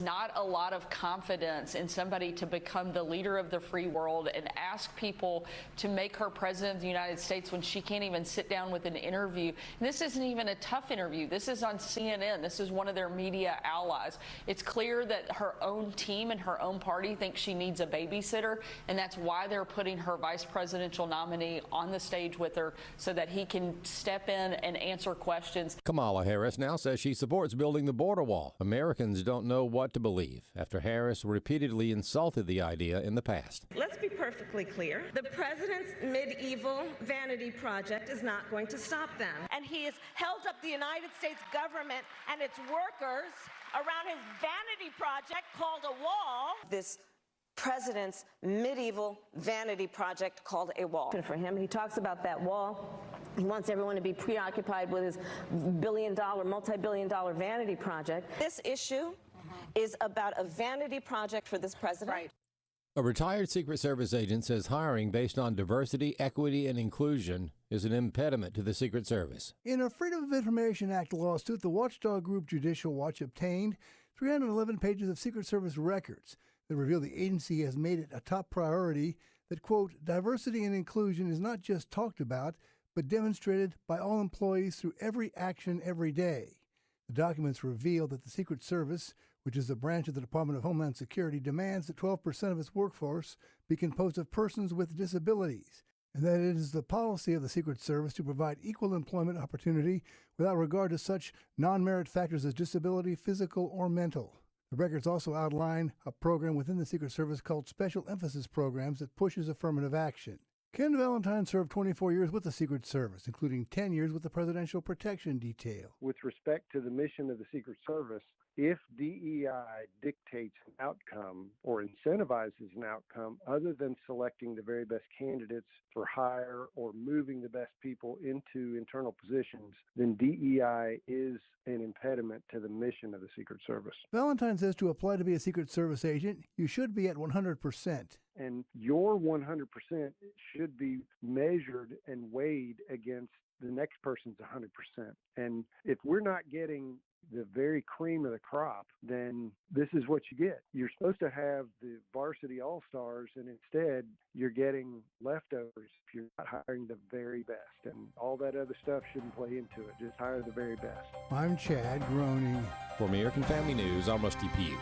Not a lot of confidence in somebody to become the leader of the free world and ask people to make her president of the United States when she can't even sit down with an interview. And this isn't even a tough interview. This is on CNN. This is one of their media allies. It's clear that her own team and her own party think she needs a babysitter, and that's why they're putting her vice presidential nominee on the stage with her so that he can step in and answer questions. Kamala Harris now says she supports building the border wall. Americans don't know what to believe after Harris repeatedly insulted the idea in the past. Let's be perfectly clear. The president's medieval vanity project is not going to stop them. And he has held up the United States government and its workers around his vanity project called a wall. This president's medieval vanity project called a wall. For him, he talks about that wall. He wants everyone to be preoccupied with his multi-billion-dollar vanity project. This issue is about a vanity project for this president. Right. A retired Secret Service agent says hiring based on diversity, equity, and inclusion is an impediment to the Secret Service. In a Freedom of Information Act lawsuit, the watchdog group Judicial Watch obtained 311 pages of Secret Service records that reveal the agency has made it a top priority that, quote, diversity and inclusion is not just talked about, but demonstrated by all employees through every action every day. The documents reveal that the Secret Service, which is a branch of the Department of Homeland Security, demands that 12% of its workforce be composed of persons with disabilities, and that it is the policy of the Secret Service to provide equal employment opportunity without regard to such non-merit factors as disability, physical, or mental. The records also outline a program within the Secret Service called Special Emphasis Programs that pushes affirmative action. Ken Valentine served 24 years with the Secret Service, including 10 years with the Presidential Protection Detail. With respect to the mission of the Secret Service, if DEI dictates an outcome or incentivizes an outcome other than selecting the very best candidates for hire or moving the best people into internal positions, then DEI is an impediment to the mission of the Secret Service. Valentine says to apply to be a Secret Service agent, you should be at 100%. And your 100% should be measured and weighed against the next person's 100%. And if we're not getting the very cream of the crop, then this is what you get. You're supposed to have the varsity all-stars, and instead you're getting leftovers if you're not hiring the very best. And all that other stuff shouldn't play into it. Just hire the very best. I'm Chad Groening. For American Family News, I'm Rusty Pugh.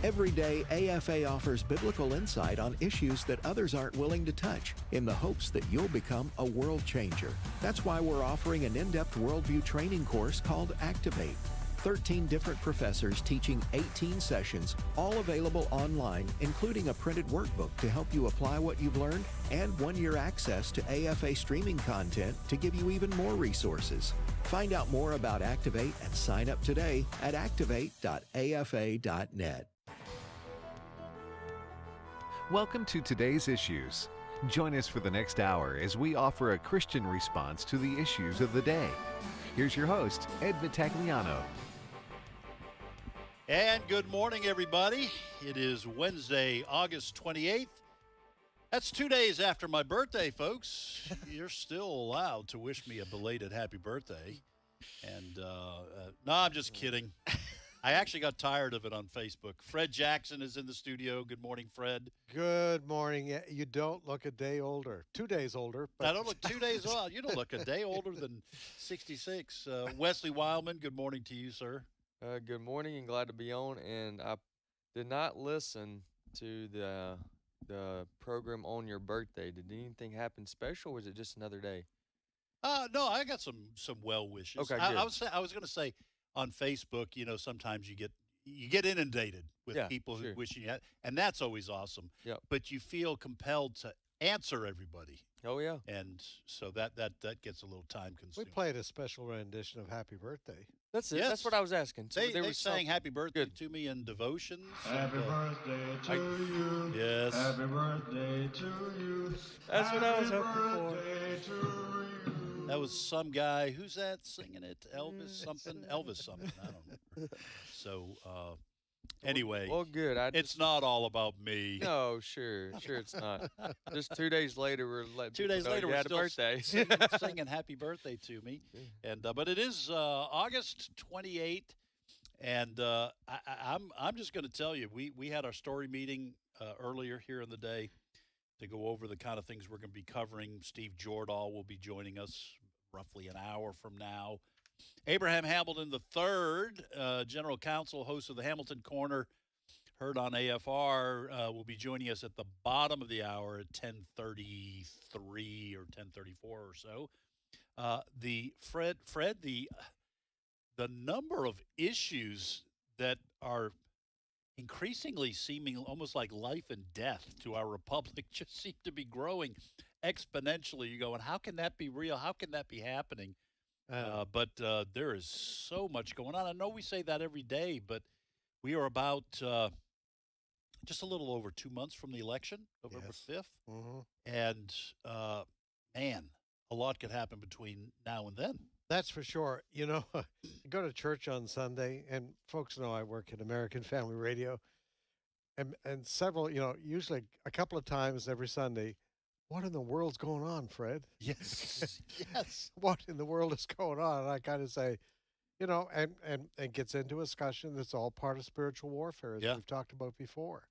Every day, AFA offers biblical insight on issues that others aren't willing to touch in the hopes that you'll become a world changer. That's why we're offering an in-depth worldview training course called Activate. 13 different professors teaching 18 sessions, all available online, including a printed workbook to help you apply what you've learned and 1-year access to AFA streaming content to give you even more resources. Find out more about Activate and sign up today at activate.afa.net. Welcome to today's issues. Join us for the next hour as we offer a Christian response to the issues of the day. Here's your host, Ed Vitagliano. And good morning, everybody. It is Wednesday, August 28th. That's 2 days after my birthday, folks. You're still allowed to wish me a belated happy birthday. And no, I'm just kidding. I actually got tired of it on Facebook. Fred Jackson is in the studio. Good morning, Fred. Good morning. You don't look a day older. 2 days older. But I don't look 2 days old. You don't look a day older than 66. Wesley Wildman, good morning to you, sir. Good morning and glad to be on. And I did not listen to the program on your birthday. Did anything happen special, or was it just another day? No, I got some well wishes. Okay, good. I was going to say, on Facebook, you know, sometimes you get inundated with people who wishing you had, and that's always awesome. Yep. But you feel compelled to answer everybody. Oh yeah. And so that gets a little time consuming. we played a special rendition of Happy Birthday. That's it. Yes. That's what I was asking. So They sang Happy Birthday to me in devotions. Happy birthday to you. Yes. Happy birthday to you. That's what I was hoping for. Birthday to you. That was some guy. Who's that singing it? Elvis something? Elvis something. I don't know. So anyway. Well, good. It's not all about me. No, sure it's not. Just 2 days later, we're letting 2 days later, you we're had a still birthday. singing happy birthday to me. And but it is August 28th, And I'm just going to tell you, we had our story meeting earlier here in the day to go over the kind of things we're going to be covering. Steve Jordahl will be joining us roughly an hour from now. Abraham Hamilton III, General Counsel, host of the Hamilton Corner, heard on AFR, will be joining us at the bottom of the hour at 10:33 or 10:34 or so. Fred, the number of issues that are increasingly seeming almost like life and death to our republic just seem to be growing exponentially. You go, and how can that be real? How can that be happening? But there is so much going on. I know we say that every day, but we are about just a little over 2 months from the election, November 5th. Mm-hmm. And, man, a lot could happen between now and then. That's for sure. You know, I go to church on Sunday, and folks know I work at American Family Radio, and several, usually a couple of times every Sunday. What in the world's going on, Fred? Yes, yes. What in the world is going on? And I kind of say, and gets into a discussion that's all part of spiritual warfare, as we've talked about before.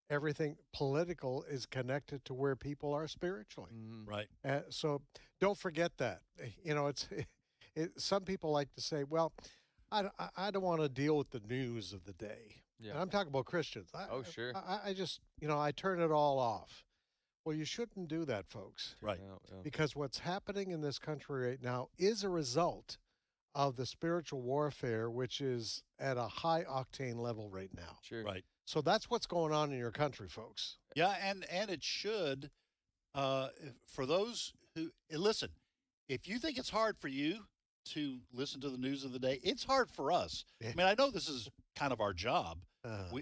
Everything political is connected to where people are spiritually. Mm-hmm. Right. So don't forget that. Some people like to say, well, I don't want to deal with the news of the day. Yeah. And I'm talking about Christians. Sure. I just, I turn it all off. Well, you shouldn't do that, folks. Right. Yeah. Because what's happening in this country right now is a result of the spiritual warfare, which is at a high octane level right now. Sure. Right. So that's what's going on in your country, folks. Yeah, and it should, for those who, listen, if you think it's hard for you to listen to the news of the day, it's hard for us. Yeah. I mean, I know this is kind of our job.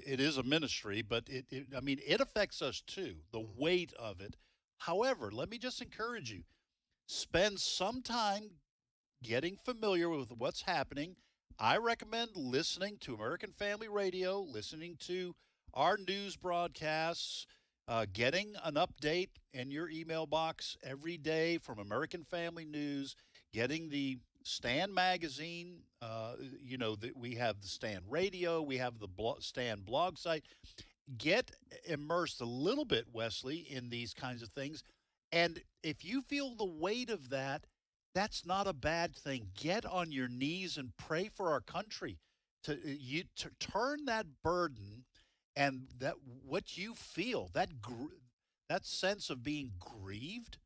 It is a ministry, but it affects us too, the weight of it. However, let me just encourage you, spend some time getting familiar with what's happening. I recommend listening to American Family Radio, listening to our news broadcasts, getting an update in your email box every day from American Family News, getting the Stand magazine, we have the Stand Radio, we have the Stand blog site. Get immersed a little bit, Wesley, in these kinds of things. And if you feel the weight of that, that's not a bad thing. Get on your knees and pray for our country. To turn that burden and that what you feel, that sense of being grieved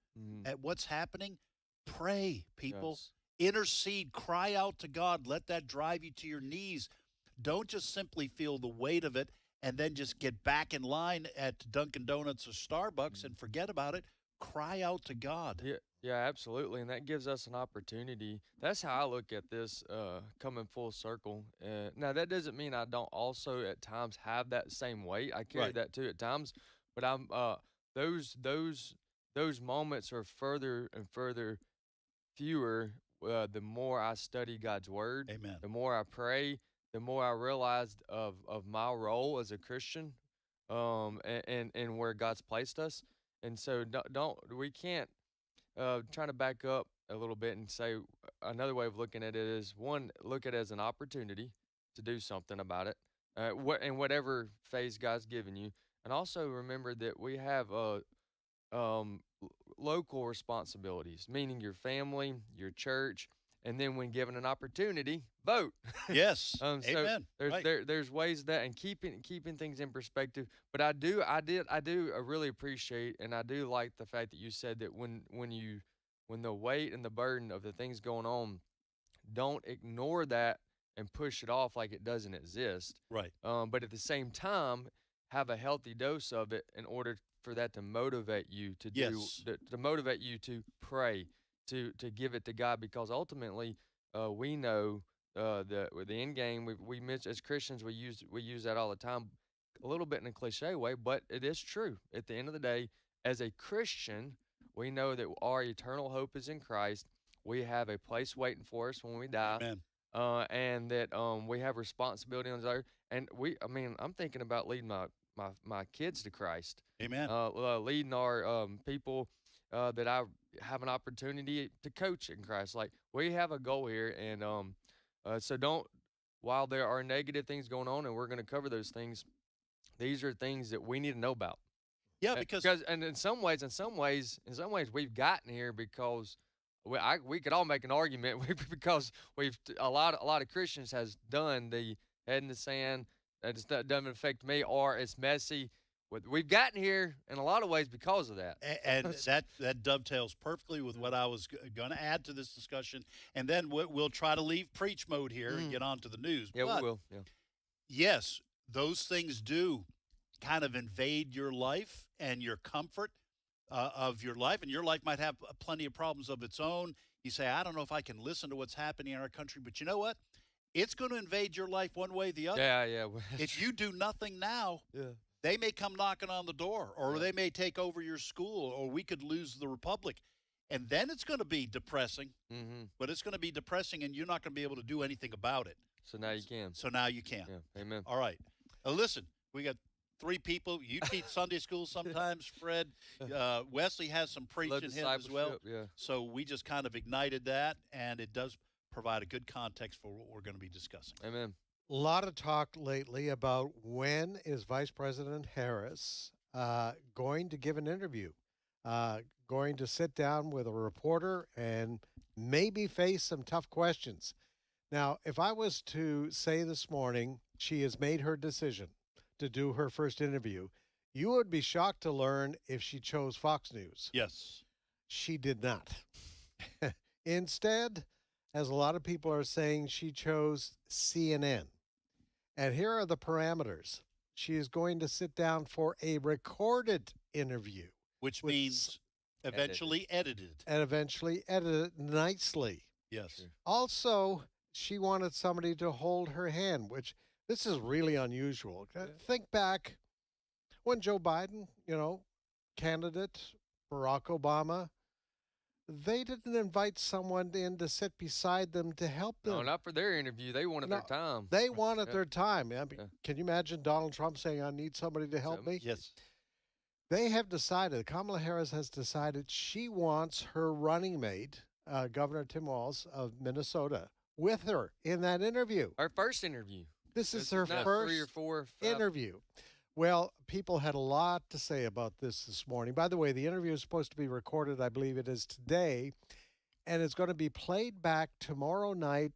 at what's happening, pray, people. Yes. Intercede, cry out to God. Let that drive you to your knees. Don't just simply feel the weight of it and then just get back in line at Dunkin' Donuts or Starbucks and forget about it. Cry out to God. Yeah, absolutely. And that gives us an opportunity. That's how I look at this coming full circle. Now, that doesn't mean I don't also at times have that same weight. I carry that too at times. But I'm those moments are further and further fewer the more I study God's word. Amen. The more I pray, the more I realized of my role as a Christian, and where God's placed us. And so we can't try to back up a little bit and say another way of looking at it is, one, look at it as an opportunity to do something about it, in whatever phase God's given you, and also remember that we have local responsibilities, meaning your family, your church, and then when given an opportunity, vote. Yes. Amen. There's ways that, and keeping things in perspective. But I do really appreciate, and I do like the fact that you said that when the weight and the burden of the things going on, don't ignore that and push it off like it doesn't exist. Right. But at the same time, have a healthy dose of it in order for that to motivate you to to motivate you to pray, to give it to God, because ultimately we know the end game. We as Christians we use that all the time, a little bit in a cliche way, but it is true. At the end of the day, as a Christian, we know that our eternal hope is in Christ. We have a place waiting for us when we die. Amen. And that we have responsibility on this earth. And I'm thinking about leading my kids to Christ. Amen. Leading our people that I have an opportunity to coach in Christ. Like, we have a goal here, and so don't while there are negative things going on, and we're going to cover those things, these are things that we need to know about. Yeah, because and in some ways, we've gotten here because we could all make an argument because a lot of Christians has done the head in the sand. That doesn't affect me, or it's messy. We've gotten here in a lot of ways because of that. And that dovetails perfectly with what I was going to add to this discussion. And then we'll try to leave preach mode here and get on to the news. Yeah, but we will. Yeah. Yes, those things do kind of invade your life and your comfort of your life. And your life might have plenty of problems of its own. You say, I don't know if I can listen to what's happening in our country. But you know what? It's going to invade your life one way or the other. Yeah. If you do nothing now, they may come knocking on the door, or they may take over your school, or we could lose the republic. And then it's going to be depressing. But it's going to be depressing, and you're not going to be able to do anything about it. So now you can. Yeah, amen. All right. Now, listen, we got 3 people. You teach Sunday school sometimes, Fred. Wesley has some preaching in him as well. Yeah. So we just kind of ignited that, and it does provide a good context for what we're going to be discussing. Amen. A lot of talk lately about when is Vice President Harris going to give an interview, going to sit down with a reporter and maybe face some tough questions. Now, if I was to say this morning she has made her decision to do her first interview, you would be shocked to learn if she chose Fox News. Yes. She did not. Instead, as a lot of people are saying, she chose CNN. And here are the parameters. She is going to sit down for a recorded interview. Which means eventually edited. And eventually edited nicely. Yes. Also, she wanted somebody to hold her hand, which this is really unusual. Think back when Joe Biden, candidate, Barack Obama, they didn't invite someone in to sit beside them to help them. No, not for their interview. They wanted their time. They wanted their time. Can you imagine Donald Trump saying, I need somebody to help me? Yes. They have decided, Kamala Harris has decided she wants her running mate, Governor Tim Walz of Minnesota, with her in that interview. Our first interview. This is her not first 3 or 4, 5. interview. Well, people had a lot to say about this morning. By the way, the interview is supposed to be recorded, I believe it is today, and it's going to be played back tomorrow night,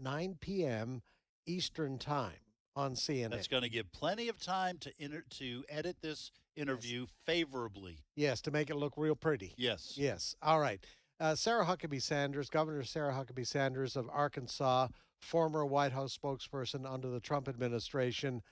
9 p.m. Eastern Time on CNN. That's going to give plenty of time to edit this interview favorably. Yes, to make it look real pretty. Yes. Yes. All right. Sarah Huckabee Sanders, Governor Sarah Huckabee Sanders of Arkansas, former White House spokesperson under the Trump administration.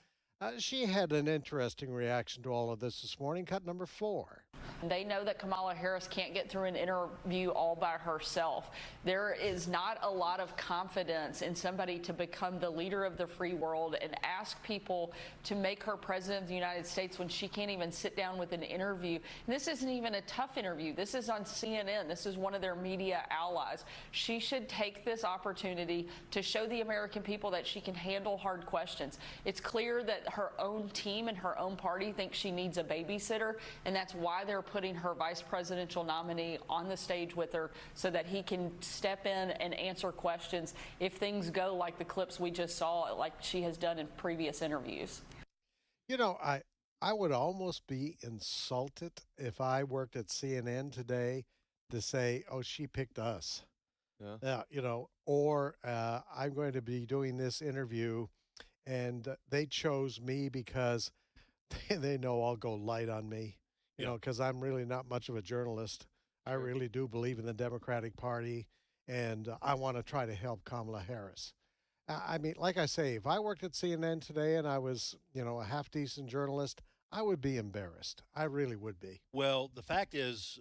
She had an interesting reaction to all of this morning. Cut number 4. They know that Kamala Harris can't get through an interview all by herself. There is not a lot of confidence in somebody to become the leader of the free world and ask people to make her president of the United States when she can't even sit down with an interview. And this isn't even a tough interview. This is on CNN. This is one of their media allies. She should take this opportunity to show the American people that she can handle hard questions. It's clear that her own team and her own party think she needs a babysitter, and that's why they're putting her vice presidential nominee on the stage with her so that he can step in and answer questions if things go like the clips we just saw, like she has done in previous interviews. I would almost be insulted if I worked at CNN today to say, oh, she picked us. Yeah. Or I'm going to be doing this interview and they chose me because they know I'll go light on me. Because I'm really not much of a journalist. I really do believe in the Democratic Party, and I want to try to help Kamala Harris. I mean, like I say, if I worked at CNN today and I was, a half-decent journalist, I would be embarrassed. I really would be. Well, the fact is,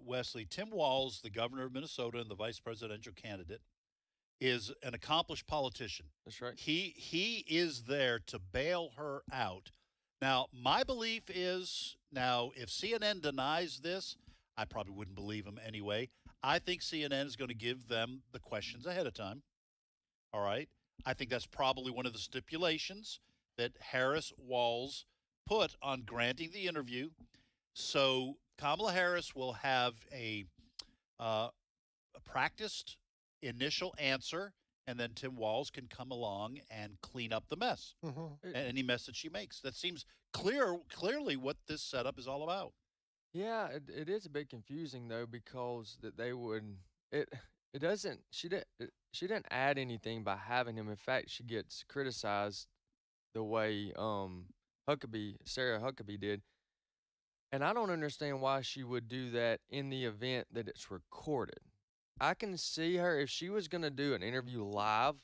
Wesley, Tim Walz, the governor of Minnesota and the vice presidential candidate, is an accomplished politician. That's right. He is there to bail her out. Now, my belief is, if CNN denies this, I probably wouldn't believe them anyway. I think CNN is going to give them the questions ahead of time. All right? I think that's probably one of the stipulations that Harris-Walz put on granting the interview. So Kamala Harris will have a practiced initial answer, and then Tim Walz can come along and clean up the mess, any mess that she makes. That seems clearly what this setup is all about. Yeah, it is a bit confusing though because that they would it it doesn't she didn't add anything by having him. In fact, she gets criticized the way Sarah Huckabee did. And I don't understand why she would do that in the event that it's recorded. I can see her if she was going to do an interview live,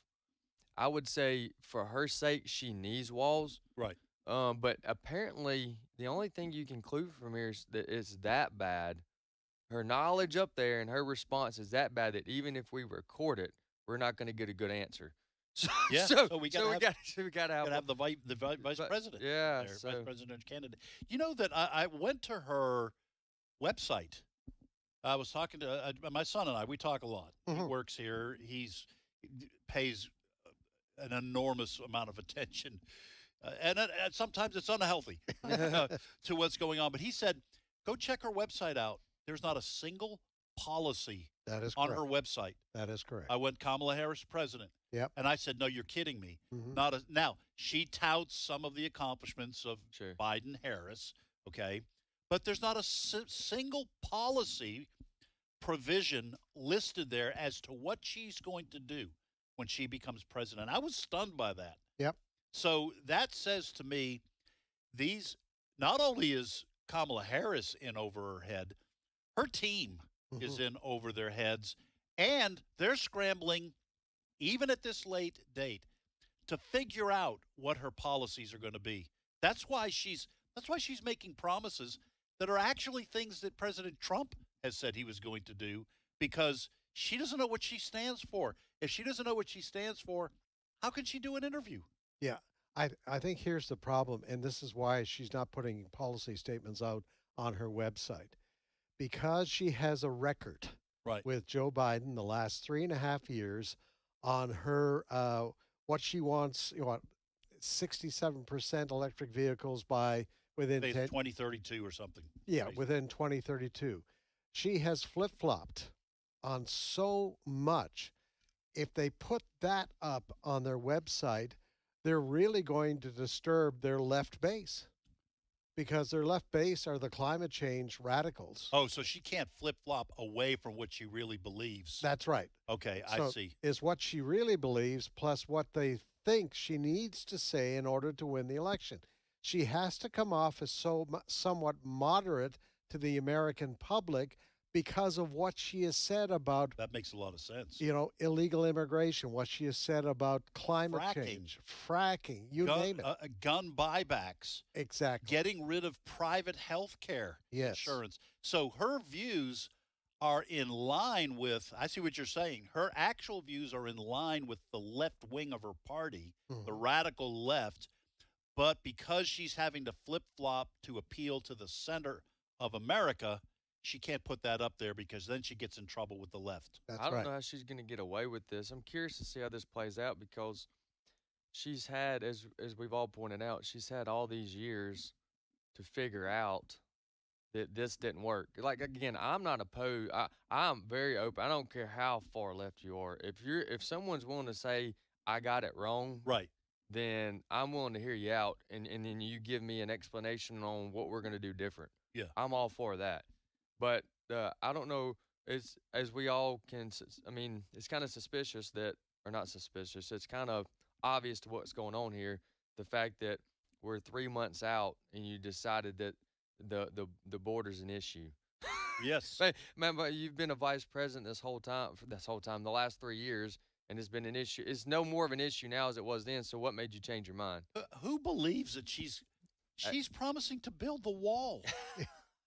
I would say for her sake she needs Walls. Right. But apparently the only thing you can conclude from here is that it's that bad. Her knowledge up there and her response is that bad that even if we record it, we're not going to get a good answer. So, so we got to have the vice president. Yeah, vice president candidate. You know that I went to her website. I was talking to my son and I. We talk a lot. He works here. He pays an enormous amount of attention, and sometimes it's unhealthy to what's going on. But he said, "Go check her website out. There's not a single policy on her website." That is correct. I went Kamala Harris president. Yep. And I said, "No, you're kidding me." Now she touts some of the accomplishments of Biden Harris, okay, but there's not a single policy provision listed there as to what she's going to do when she becomes president. I was stunned by that. Yep. So that says to me, not only is Kamala Harris in over her head, her team is in over their heads, and they're scrambling, even at this late date, to figure out what her policies are going to be. That's why she's making promises that are actually things that President Trump has said he was going to do, because she doesn't know what she stands for. If she doesn't know what she stands for, how can she do an interview? Yeah, I think here's the problem, and this is why she's not putting policy statements out on her website. Because she has a record with Joe Biden the last 3.5 years on her what she wants, 67% electric vehicles within 2032 or something. Yeah, within 2032. She has flip-flopped on so much. If they put that up on their website, they're really going to disturb their left base, because their left base are the climate change radicals. Oh, so she can't flip-flop away from what she really believes. That's right. Okay, so I see. Is what she really believes plus what they think she needs to say in order to win the election. She has to come off as somewhat moderate to the American public because of what she has said about... That makes a lot of sense. Illegal immigration, what she has said about climate change, fracking, you name it. Gun buybacks. Exactly. Getting rid of private health care insurance. So her views are in line with, I see what you're saying, her actual views are in line with the left wing of her party, the radical left, but because she's having to flip-flop to appeal to the center of America, she can't put that up there because then she gets in trouble with the left. I don't know how she's going to get away with this. I'm curious to see how this plays out, because she's had, as we've all pointed out, she's had all these years to figure out that this didn't work. Like, again, I'm not opposed. I'm very open. I don't care how far left you are. If someone's willing to say I got it wrong, then I'm willing to hear you out, and then you give me an explanation on what we're going to do different. Yeah, I'm all for that. But I don't know, as we all can, I mean, it's kind of suspicious that, or not suspicious, it's kind of obvious to what's going on here, the fact that we're 3 months out and you decided that the border's an issue. Yes. Man, you've been a vice president this whole time, the last 3 years, and it's been an issue. It's no more of an issue now as it was then, so what made you change your mind? Who believes that she's promising to build the wall?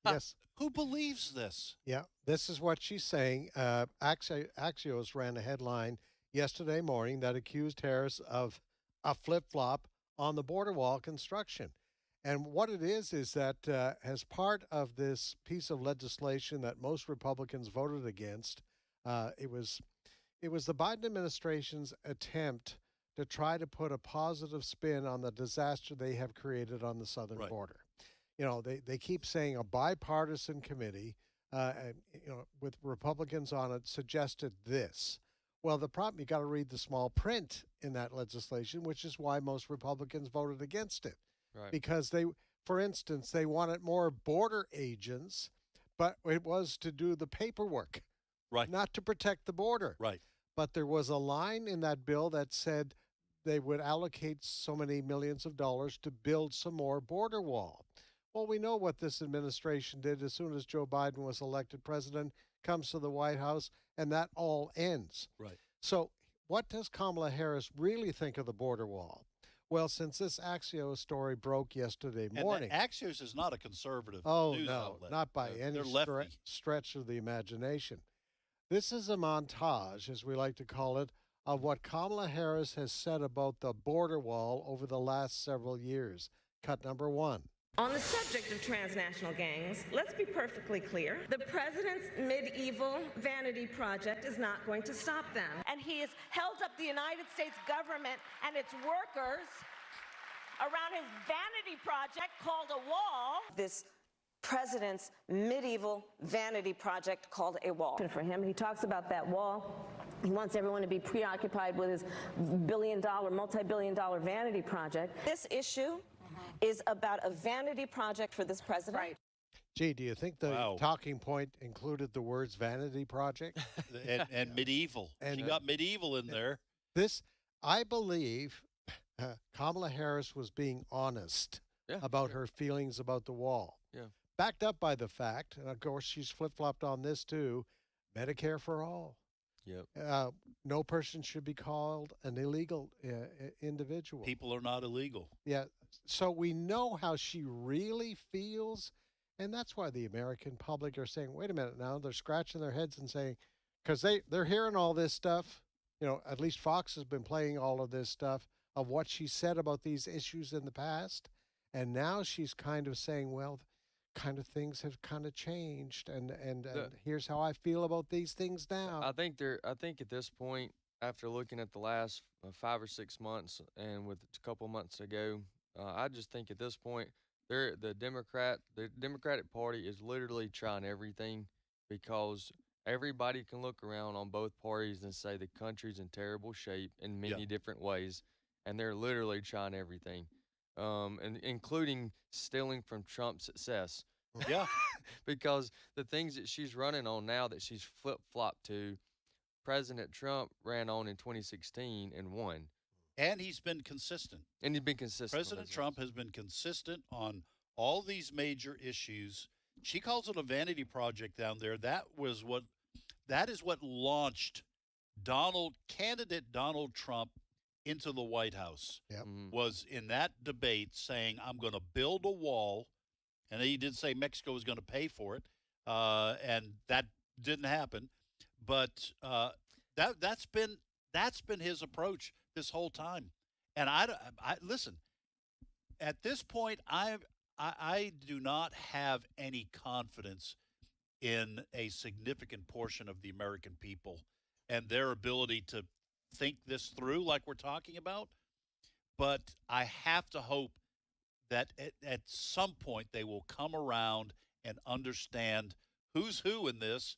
Yes. Who believes this? Yeah, this is what she's saying. Axios ran a headline yesterday morning that accused Harris of a flip-flop on the border wall construction. And what it is that as part of this piece of legislation that most Republicans voted against, it was the Biden administration's attempt to try to put a positive spin on the disaster they have created on the southern border. They keep saying a bipartisan committee, with Republicans on it, suggested this. Well, the problem, you got to read the small print in that legislation, which is why most Republicans voted against it. Right. Because for instance, they wanted more border agents, but it was to do the paperwork, Right. not to protect the border. Right. But there was a line in that bill that said they would allocate so many millions of dollars to build some more border wall. Well, we know what this administration did as soon as Joe Biden was elected president, comes to the White House, and that all ends. Right. So what does Kamala Harris really think of the border wall? Well, since this Axios story broke yesterday morning. And Axios is not a conservative news outlet. Not by any stretch of the imagination. This is a montage, as we like to call it, of what Kamala Harris has said about the border wall over the last several years. Cut number 1. On the subject of transnational gangs, let's be perfectly clear. The president's medieval vanity project is not going to stop them. And he has held up the United States government and its workers around his vanity project called a wall. This president's medieval vanity project called a wall. For him, he talks about that wall. He wants everyone to be preoccupied with his multi-billion-dollar vanity project. This issue is about a vanity project for this president. Right. Gee, do you think the talking point included the words vanity project? and medieval. She got medieval in there. I believe Kamala Harris was being honest about her feelings about the wall. Yeah. Backed up by the fact, and of course she's flip-flopped on this too, Medicare for all. Yep. No person should be called an illegal individual. People are not illegal. Yeah. So we know how she really feels, and that's why the American public are saying, wait a minute now, they're scratching their heads and saying, because they're hearing all this stuff, at least Fox has been playing all of this stuff of what she said about these issues in the past, and now she's kind of saying, well, kind of things have kind of changed, and here's how I feel about these things now. I think at this point, after looking at the last 5 or 6 months and with a couple months ago, I just think at this point, the Democratic Party is literally trying everything, because everybody can look around on both parties and say the country's in terrible shape in many different ways, and they're literally trying everything. And including stealing from Trump's success. Yeah. Because the things that she's running on now that she's flip-flopped to, President Trump ran on in 2016 and won. And he's been consistent. President Trump has been consistent on all these major issues. She calls it a vanity project down there. That is what launched candidate Donald Trump into the White House. Yep. Was in that debate saying, I'm going to build a wall. And he did say Mexico was going to pay for it. And that didn't happen. But that's been his approach this whole time. And I listen, at this point, I do not have any confidence in a significant portion of the American people and their ability to think this through like we're talking about. But I have to hope that at some point they will come around and understand who's who in this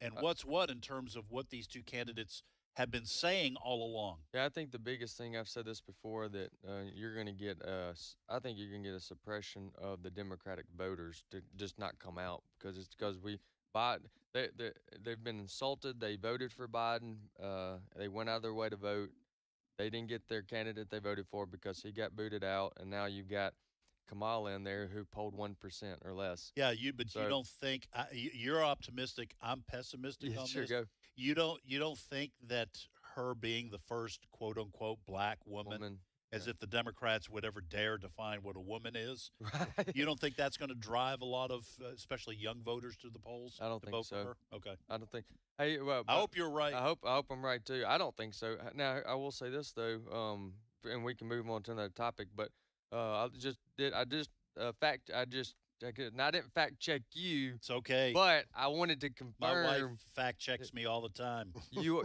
and what's what in terms of what these two candidates have been saying all along. Yeah, I think the biggest thing, I've said this before, that you're going to get I think you're going to get a suppression of the Democratic voters to just not come out, because they've been insulted. They voted for Biden. They went out of their way to vote. They didn't get their candidate they voted for because he got booted out, and now you've got Kamala in there who polled 1% or less. Yeah, you don't think you're optimistic. I'm pessimistic on sure this. Go. You don't think that her being the first quote unquote black woman as if the Democrats would ever dare define what a woman is. Right. You don't think that's going to drive a lot of, especially young voters, to the polls? I don't think so. For her? Okay. I don't think. Hey, well, I hope you're right. I hope I'm right too. I don't think so. Now, I will say this though, and we can move on to another topic. But I didn't fact check you. It's okay. But I wanted to confirm. My wife fact checks me all the time. you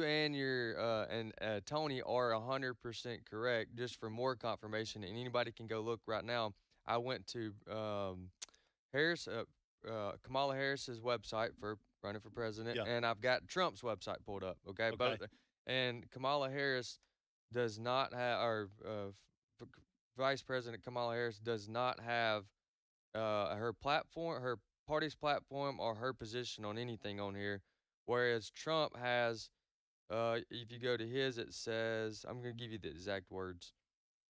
and your and Tony are 100% correct. Just for more confirmation, and anybody can go look right now. I went to Kamala Harris's website for running for president, Yeah. and I've got Trump's website pulled up. Okay, Okay. both, and Kamala Harris does not have, or Vice President Kamala Harris does not have her platform, her party's platform, or her position on anything on here. Whereas Trump has, if you go to his, it says, I'm going to give you the exact words.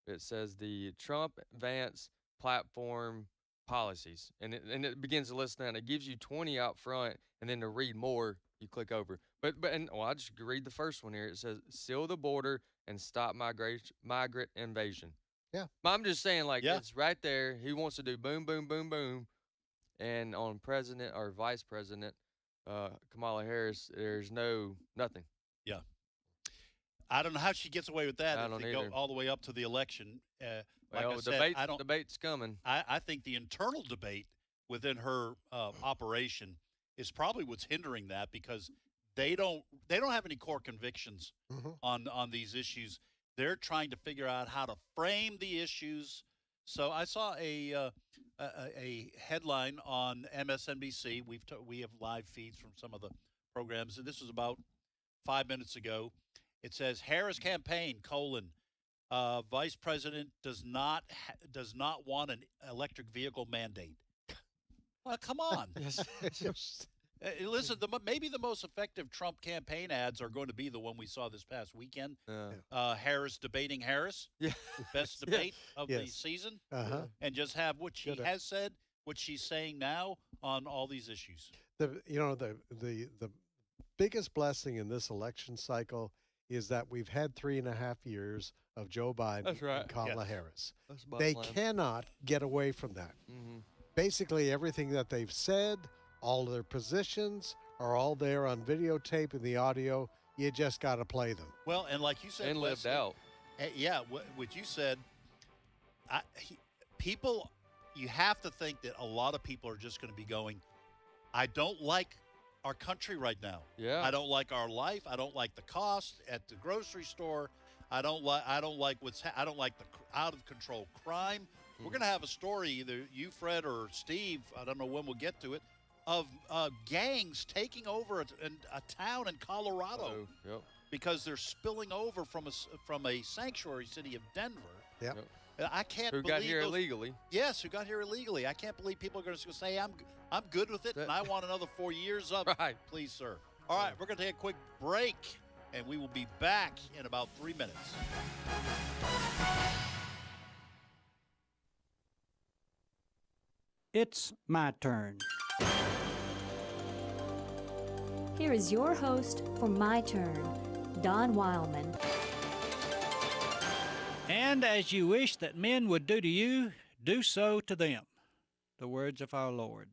It says the Trump Vance platform policies, and it begins to list down. It gives you 20 out front, and then to read more, you click over. I'll just read the first one here. It says seal the border and stop migrant invasion. Yeah. I'm just saying, like, Yeah. it's right there. He wants to do boom, boom, boom, boom, and on President or Vice President Kamala Harris, there's nothing. Yeah. I don't know how she gets away with that. I if don't they go either. all the way up to the election. Like Well, I said, debate's coming. I think the internal debate within her operation is probably what's hindering that, because they don't have any core convictions on these issues. They're trying to figure out how to frame the issues. So I saw a headline on MSNBC. We have live feeds from some of the programs, and this was about 5 minutes ago. It says Harris campaign : Vice President does not want an electric vehicle mandate. Well, come on. Listen, maybe the most effective Trump campaign ads are going to be the one we saw this past weekend. Harris debating Harris. Yeah. Best debate of the Yes. season. Uh-huh. And just have what she has said, what she's saying now on all these issues. The biggest blessing in this election cycle is that we've had 3.5 years of Joe Biden That's right. and Kamala Yes. Harris. That's bottom They line. cannot get away from that. Mm-hmm. Basically, everything that they've said, all of their positions are all there on videotape and the audio. You just got to play them. Well, and like you said, And lived Wesley, out. Yeah, what you said, people, you have to think that a lot of people are just going to be going, I don't like our country right now. Yeah. I don't like our life. I don't like the cost at the grocery store. I don't like the out of control crime. We're going to have a story, either you, Fred, or Steve, I don't know when we'll get to it, of gangs taking over a town in Colorado Yep. because they're spilling over from a sanctuary city of Denver. Yep. I can't Who believe got here those- illegally. Yes, who got here illegally. I can't believe people are going to say, I'm good with it, and I want another 4 years of it. Right. Please, sir. All right, we're going to take a quick break, and we will be back in about 3 minutes. It's my turn. Here is your host for My Turn, Don Wildman. And as you wish that men would do to you, do so to them. The words of our Lord.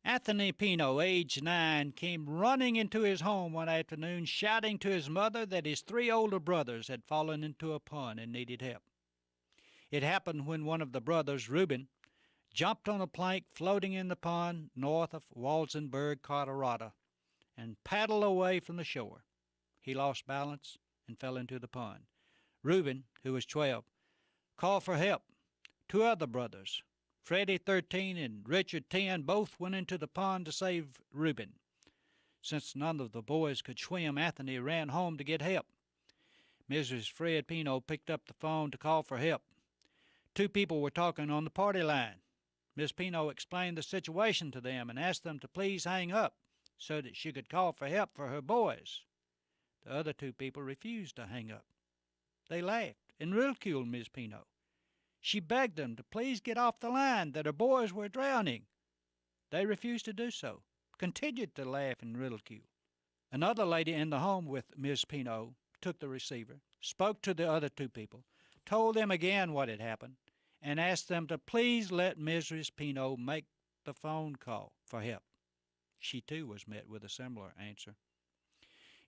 Anthony Pino, age 9, came running into his home one afternoon, shouting to his mother that his 3 older brothers had fallen into a pond and needed help. It happened when one of the brothers, Reuben, jumped on a plank floating in the pond north of Walsenburg, Colorado, and paddled away from the shore. He lost balance and fell into the pond. Reuben, who was 12, called for help. 2 other brothers, Freddie, 13, and Richard, 10, both went into the pond to save Reuben. Since none of the boys could swim, Anthony ran home to get help. Mrs. Fred Pino picked up the phone to call for help. 2 people were talking on the party line. Miss Pino explained the situation to them and asked them to please hang up so that she could call for help for her boys. The other 2 people refused to hang up. They laughed and ridiculed Miss Pino. She begged them to please get off the line, that her boys were drowning. They refused to do so, continued to laugh and ridicule. Another lady in the home with Miss Pino took the receiver, spoke to the other 2 people, told them again what had happened, and asked them to please let Mrs. Pino make the phone call for help. She too was met with a similar answer.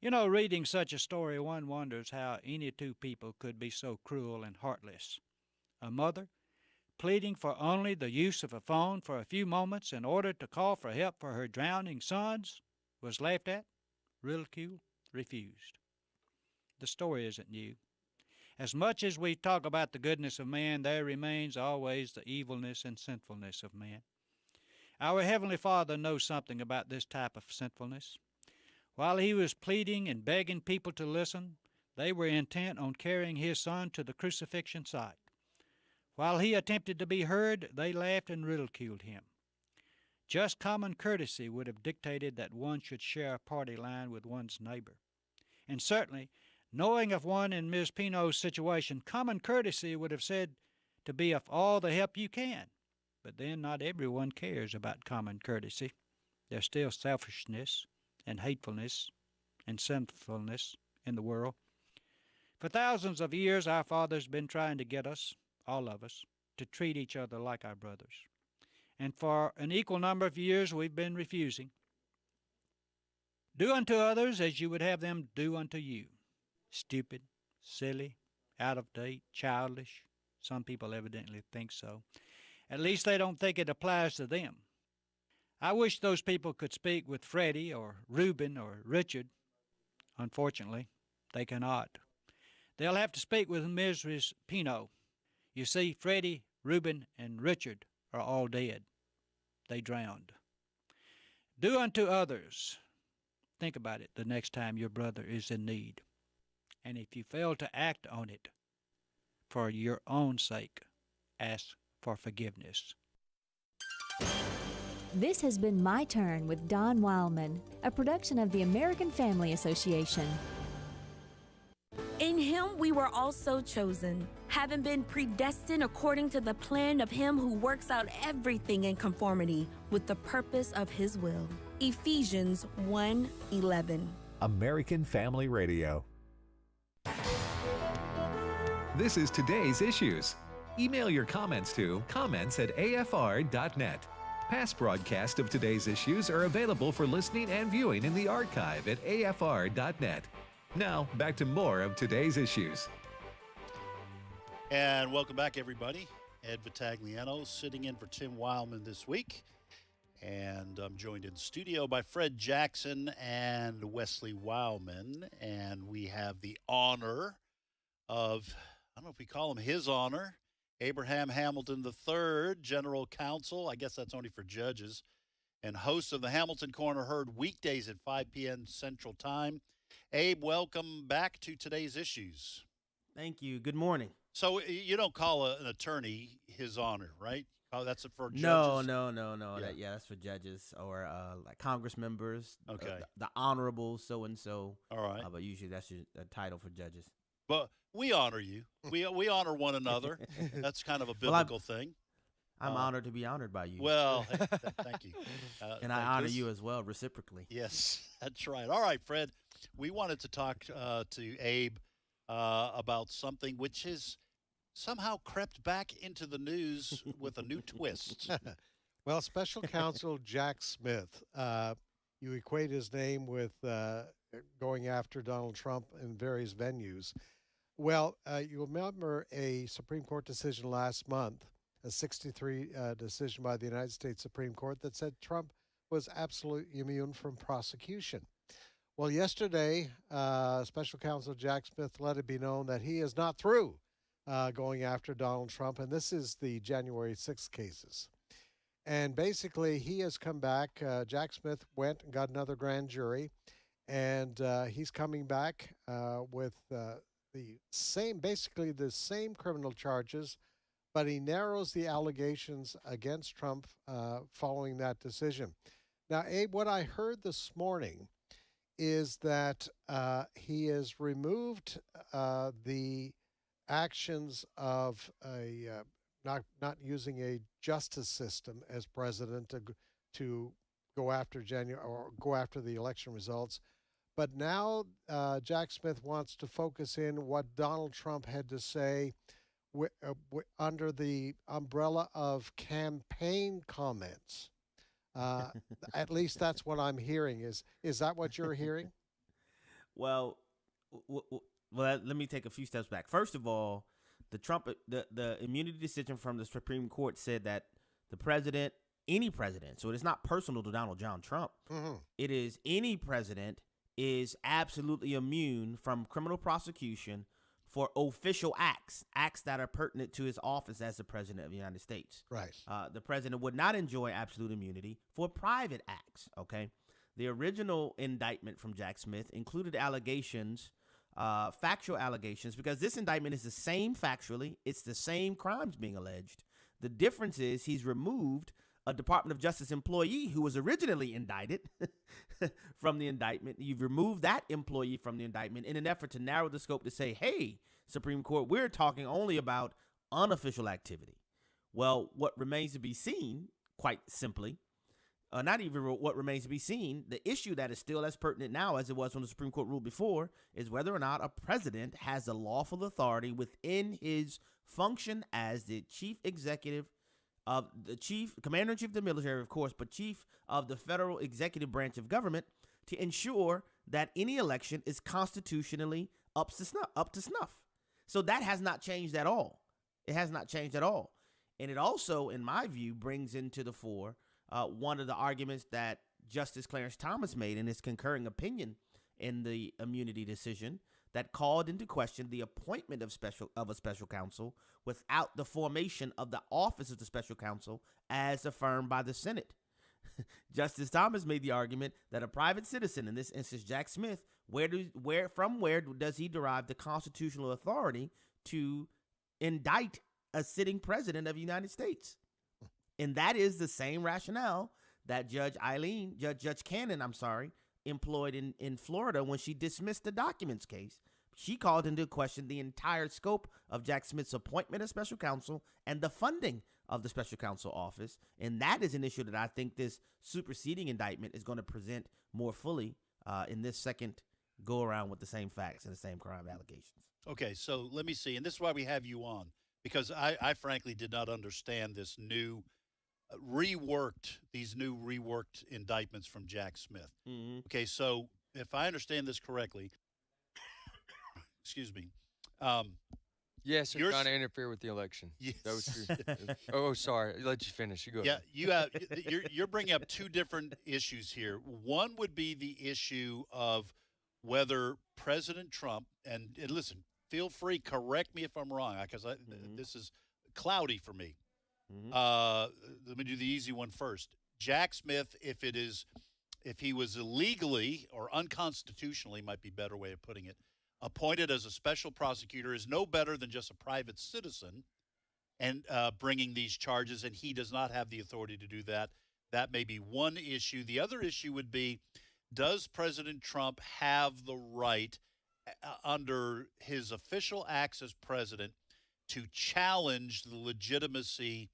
You know, reading such a story, one wonders how any 2 people could be so cruel and heartless. A mother, pleading for only the use of a phone for a few moments in order to call for help for her drowning sons, was laughed at, ridiculed, refused. The story isn't new. As much as we talk about the goodness of man, there remains always the evilness and sinfulness of man. Our Heavenly Father knows something about this type of sinfulness. While he was pleading and begging people to listen, they were intent on carrying his Son to the crucifixion site. While he attempted to be heard, they laughed and ridiculed him. Just common courtesy would have dictated that one should share a party line with one's neighbor. And certainly, knowing of one in Ms. Pino's situation, common courtesy would have said to be of all the help you can. But then not everyone cares about common courtesy. There's still selfishness and hatefulness and sinfulness in the world. For thousands of years, our Father's been trying to get us, all of us, to treat each other like our brothers. And for an equal number of years, we've been refusing. Do unto others as you would have them do unto you. Stupid, silly, out of date, childish. Some people evidently think so. At least they don't think it applies to them. I wish those people could speak with Freddie or Reuben or Richard. Unfortunately, they cannot. They'll have to speak with Mrs. Pino. You see, Freddie, Reuben, and Richard are all dead. They drowned. Do unto others. Think about it the next time your brother is in need. And if you fail to act on it, for your own sake, ask for forgiveness. This has been My Turn with Don Wildman, a production of the American Family Association. In him we were also chosen, having been predestined according to the plan of him who works out everything in conformity with the purpose of his will. Ephesians 1:11. American Family Radio. This is today's issues. Email your comments to comments@afr.net. Past broadcasts of today's issues are available for listening and viewing in the archive at afr.net. Now, back to more of today's issues. And welcome back, everybody. Ed Vitagliano sitting in for Tim Wildman this week. And I'm joined in studio by Fred Jackson and Wesley Wildman. And we have the honor of, I don't know if we call him his honor, Abraham Hamilton III, General Counsel. I guess that's only for judges. And host of the Hamilton Corner, heard weekdays at 5 p.m. Central Time. Abe, welcome back to today's issues. Thank you. Good morning. So you don't call an attorney his honor, right? Oh, that's for judges? No. Yeah. That's for judges or like Congress members. Okay. The honorable so-and-so. All right. But usually that's your title for judges. But we honor you. We honor one another. That's kind of a biblical thing. I'm honored to be honored by you. Well, thank you. And I honor you as well, reciprocally. Yes, that's right. All right, Fred. We wanted to talk to Abe about something which has somehow crept back into the news with a new twist. Well, Special Counsel Jack Smith, you equate his name with going after Donald Trump in various venues. Well, you remember a Supreme Court decision last month, a 63 decision by the United States Supreme Court that said Trump was absolutely immune from prosecution. Well, yesterday, Special Counsel Jack Smith let it be known that he is not through going after Donald Trump, and this is the January 6th cases. And basically, he has come back. Jack Smith went and got another grand jury, and he's coming back with basically the same criminal charges, but he narrows the allegations against Trump following that decision. Now, Abe, what I heard this morning is that he has removed the actions of not using a justice system as president to go after the election results. But now Jack Smith wants to focus in what Donald Trump had to say under the umbrella of campaign comments. At least that's what I'm hearing. Is that what you're hearing? Well, let me take a few steps back. First of all, the immunity decision from the Supreme Court said that the president, any president, so it's not personal to Donald John Trump. Mm-hmm. It is any president is absolutely immune from criminal prosecution for official acts that are pertinent to his office as the president of the United States. Right. The president would not enjoy absolute immunity for private acts, okay? The original indictment from Jack Smith included allegations, factual allegations, because this indictment is the same factually. It's the same crimes being alleged. The difference is he's removed a Department of Justice employee who was originally indicted from the indictment. You've removed that employee from the indictment in an effort to narrow the scope to say, hey, Supreme Court, we're talking only about unofficial activity. Well, what remains to be seen, quite simply, not even what remains to be seen, the issue that is still as pertinent now as it was when the Supreme Court ruled before is whether or not a president has the lawful authority within his function as the chief executive of the commander-in-chief of the military, of course, but chief of the federal executive branch of government to ensure that any election is constitutionally up to snuff. So that has not changed at all. It has not changed at all. And it also, in my view, brings into the fore one of the arguments that Justice Clarence Thomas made in his concurring opinion in the immunity decision that called into question the appointment of a special counsel without the formation of the office of the special counsel as affirmed by the Senate. Justice Thomas made the argument that a private citizen, in this instance Jack Smith, where does he derive the constitutional authority to indict a sitting president of the United States? And that is the same rationale that Judge Cannon, employed in Florida when she dismissed the documents case. She called into question the entire scope of Jack Smith's appointment as special counsel and the funding of the special counsel office. And that is an issue that I think this superseding indictment is going to present more fully in this second go around with the same facts and the same crime allegations. Okay, so let me see. And this is why we have you on, because I frankly did not understand this new these new reworked indictments from Jack Smith. Mm-hmm. Okay, so if I understand this correctly, excuse me. Yes, you're trying to interfere with the election. Yes. That was true. Oh, sorry. I'll let you finish. You go ahead. Yeah, you're bringing up two different issues here. One would be the issue of whether President Trump, and listen, feel free, correct me if I'm wrong, because this is cloudy for me. Let me do the easy one first. Jack Smith, if he was illegally or unconstitutionally, might be a better way of putting it, appointed as a special prosecutor, is no better than just a private citizen and bringing these charges, and he does not have the authority to do that. That may be one issue. The other issue would be, does President Trump have the right under his official acts as president to challenge the legitimacy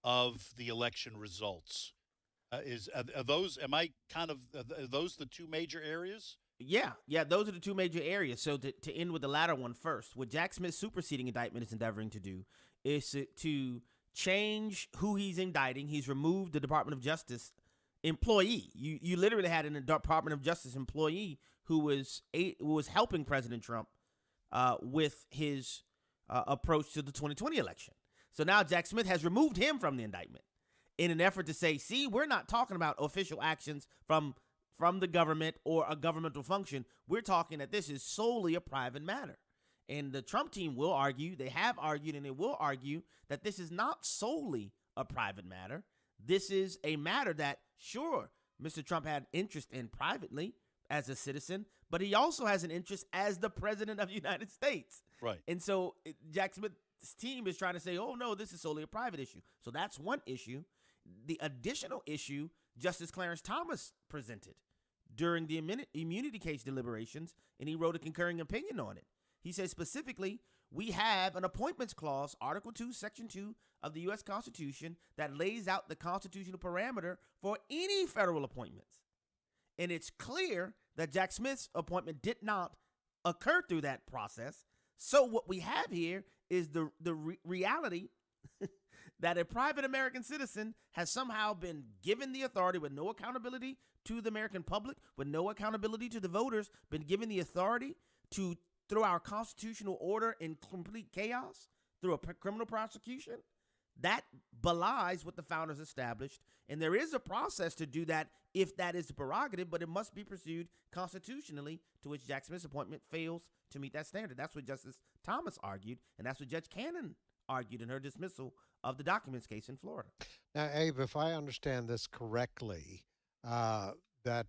of the election results? Are those the two major areas? Yeah, those are the two major areas. So to end with the latter one first, what Jack Smith's superseding indictment is endeavoring to do is to change who he's indicting. He's removed the Department of Justice employee. You literally had a Department of Justice employee who was helping President Trump with his approach to the 2020 election. So now Jack Smith has removed him from the indictment in an effort to say, see, we're not talking about official actions from the government or a governmental function. We're talking that this is solely a private matter. And the Trump team will argue, they have argued, and they will argue that this is not solely a private matter. This is a matter that, sure, Mr. Trump had interest in privately as a citizen, but he also has an interest as the president of the United States. Right. And so Jack Smith's team is trying to say, oh, no, this is solely a private issue. So that's one issue. The additional issue Justice Clarence Thomas presented during the immunity case deliberations, and he wrote a concurring opinion on it. He says specifically, we have an appointments clause, Article 2, Section 2 of the U.S. Constitution, that lays out the constitutional parameter for any federal appointments. And it's clear that Jack Smith's appointment did not occur through that process. So what we have here is the reality that a private American citizen has somehow been given the authority with no accountability to the American public, with no accountability to the voters, been given the authority to through our constitutional order in complete chaos, through a criminal prosecution. that belies what the founders established. And there is a process to do that if that is the prerogative, but it must be pursued constitutionally, to which Jack Smith's appointment fails to meet that standard. That's what Justice Thomas argued, and that's what Judge Cannon argued in her dismissal of the documents case in Florida. Now, Abe, if I understand this correctly, that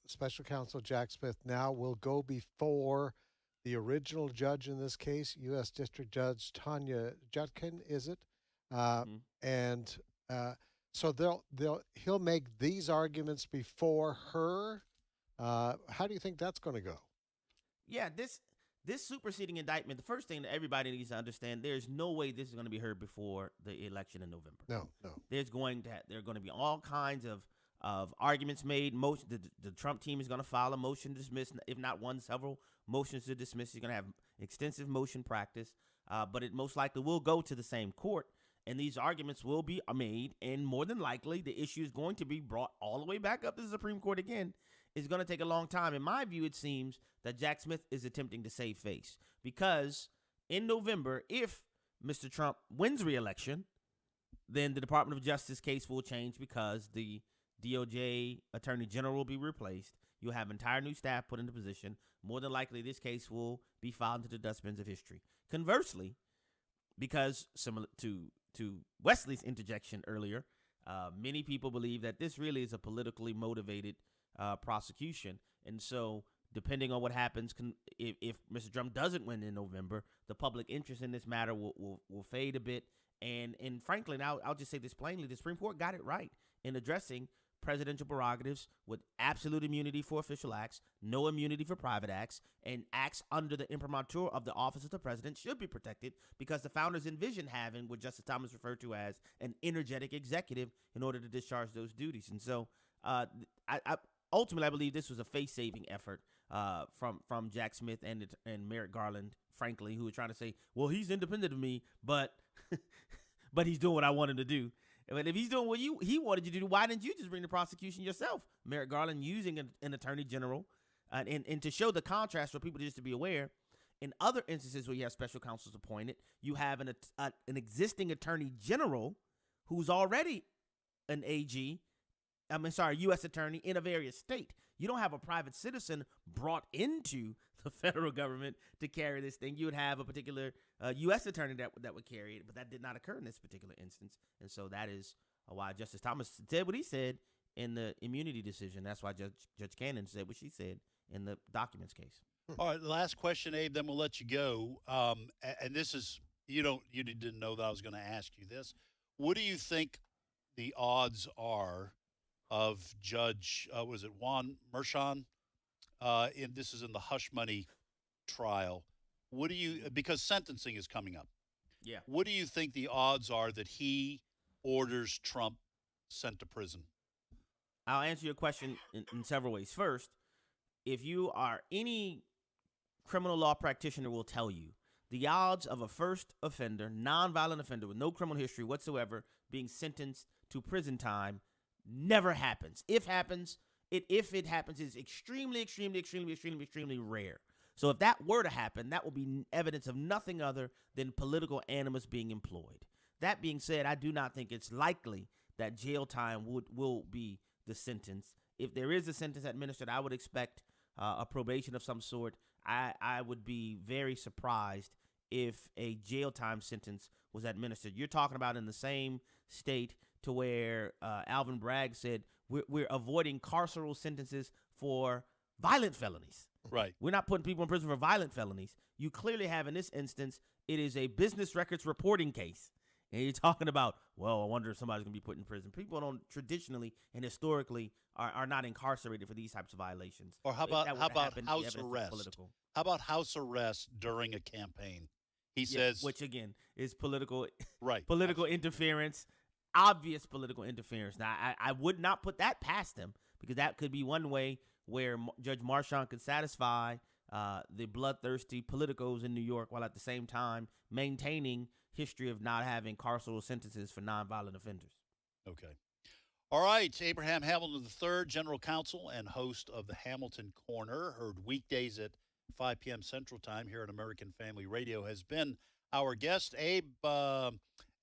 Special Counsel Jack Smith now will go before the original judge in this case, U.S. District Judge Tanya Jutkin, is it? And so he'll make these arguments before her. How do you think that's going to go? Yeah, this superseding indictment, the first thing that everybody needs to understand, there's no way this is going to be heard before the election in November. No. There are going to be all kinds of arguments made. The Trump team is going to file a motion to dismiss, if not one, several motions to dismiss. You're going to have extensive motion practice, but it most likely will go to the same court, and these arguments will be made, and more than likely, the issue is going to be brought all the way back up to the Supreme Court again. It's going to take a long time. In my view, it seems that Jack Smith is attempting to save face, because in November, if Mr. Trump wins re-election, then the Department of Justice case will change, because the DOJ Attorney General will be replaced. You'll have entire new staff put into position. More than likely, this case will be filed into the dustbins of history. Conversely, because similar to Wesley's interjection earlier, many people believe that this really is a politically motivated prosecution. And so, depending on what happens, if Mr. Trump doesn't win in November, the public interest in this matter will fade a bit. And frankly, now I'll just say this plainly, the Supreme Court got it right in addressing presidential prerogatives with absolute immunity for official acts, no immunity for private acts, and acts under the imprimatur of the office of the president should be protected, because the founders envisioned having what Justice Thomas referred to as an energetic executive in order to discharge those duties. And so ultimately, I believe this was a face-saving effort from Jack Smith and Merrick Garland, frankly, who were trying to say, well, he's independent of me, but but he's doing what I want him to do. But if he's doing what he wanted you to do, why didn't you just bring the prosecution yourself? Merrick Garland using an attorney general, and to show the contrast for people just to be aware, in other instances where you have special counsels appointed, you have an existing attorney general who's already an U.S. attorney in a various state. You don't have a private citizen brought into the federal government to carry this thing. You would have a particular U.S. attorney that would carry it, but that did not occur in this particular instance. And so that is why Justice Thomas said what he said in the immunity decision. That's why Judge Cannon said what she said in the documents case. All right, last question, Abe, then we'll let you go. And this is, you didn't know that I was going to ask you this. What do you think the odds are of Judge, was it Juan Merchan? This is in the hush money trial. Because sentencing is coming up. Yeah. What do you think the odds are that he orders Trump sent to prison? I'll answer your question in several ways. First, if you are any criminal law practitioner will tell you, the odds of a first offender, nonviolent offender with no criminal history whatsoever being sentenced to prison time never happens. If it happens, is extremely, extremely, extremely, extremely, extremely rare. So if that were to happen, that will be evidence of nothing other than political animus being employed. That being said, I do not think it's likely that jail time will be the sentence. If there is a sentence administered, I would expect a probation of some sort. I would be very surprised if a jail time sentence was administered. You're talking about in the same state to where Alvin Bragg said we're avoiding carceral sentences for violent felonies. Right. We're not putting people in prison for violent felonies. You clearly have in this instance, it is a business records reporting case. And you're talking about, well, I wonder if somebody's going to be put in prison. People don't traditionally and historically are not incarcerated for these types of violations. Or how about house arrest? How about house arrest during a campaign? He says, which again is political, right? Political interference, obvious political interference. Now, I would not put that past him, because that could be one way where Judge Marchand could satisfy the bloodthirsty politicos in New York, while at the same time maintaining history of not having carceral sentences for nonviolent offenders. Okay. All right. Abraham Hamilton III, General Counsel and host of the Hamilton Corner, heard weekdays at 5 p.m. Central Time here on American Family Radio, has been our guest. Abe,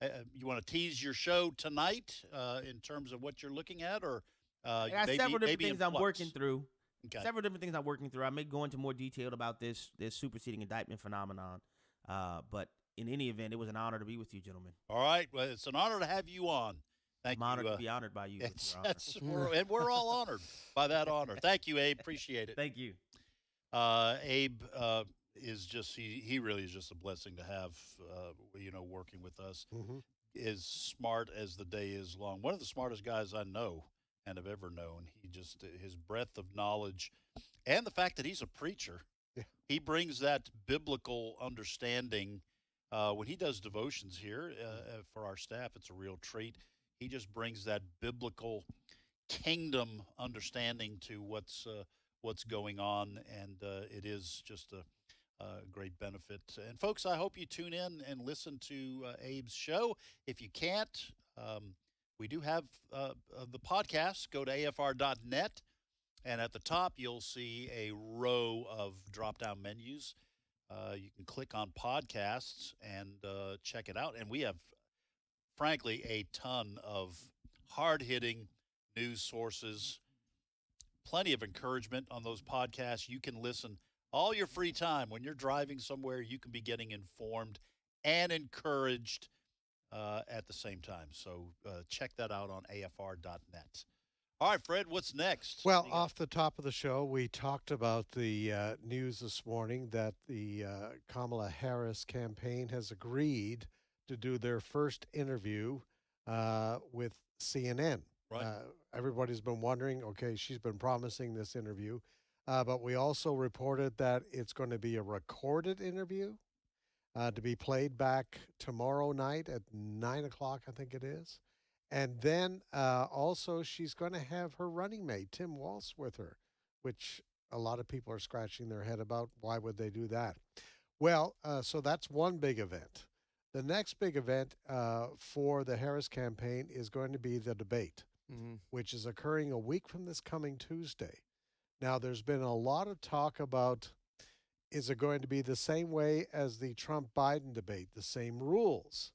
you want to tease your show tonight in terms of what you're looking at, or I got several different things I'm working through. Okay. Several different things I'm working through. I may go into more detail about this superseding indictment phenomenon. But in any event, it was an honor to be with you, gentlemen. All right. Well, it's an honor to have you on. Thank you. I'm honored to be honored by you. And we're all honored by that honor. Thank you, Abe. Appreciate it. Thank you. Abe is just he really is just a blessing to have. Working with us. Mm-hmm. As smart as the day is long. One of the smartest guys I know and have ever known. His breadth of knowledge, and the fact that he's a preacher. Yeah. He brings that biblical understanding when he does devotions here for our staff. It's a real treat. He just brings that biblical kingdom understanding to what's going on, and it is just a great benefit. And folks, I hope you tune in and listen to Abe's show. If you can't, we do have the podcast. Go to afr.net, and at the top you'll see a row of drop-down menus. You can click on podcasts and check it out. And we have, frankly, a ton of hard-hitting news sources, plenty of encouragement on those podcasts. You can listen all your free time. When you're driving somewhere, you can be getting informed and encouraged at the same time. So check that out on afr.net. All right, Fred, what's next? Well, off the top of the show, we talked about the news this morning that the Kamala Harris campaign has agreed to do their first interview with CNN. Right. Everybody's been wondering, okay, she's been promising this interview, but we also reported that it's going to be a recorded interview to be played back tomorrow night at 9 o'clock, I think it is. And then also she's going to have her running mate, Tim Walz, with her, which a lot of people are scratching their head about. Why would they do that? Well, so that's one big event. The next big event for the Harris campaign is going to be the debate, which is occurring a week from this coming Tuesday. Now, there's been a lot of talk about, is it going to be the same way as the Trump-Biden debate, the same rules?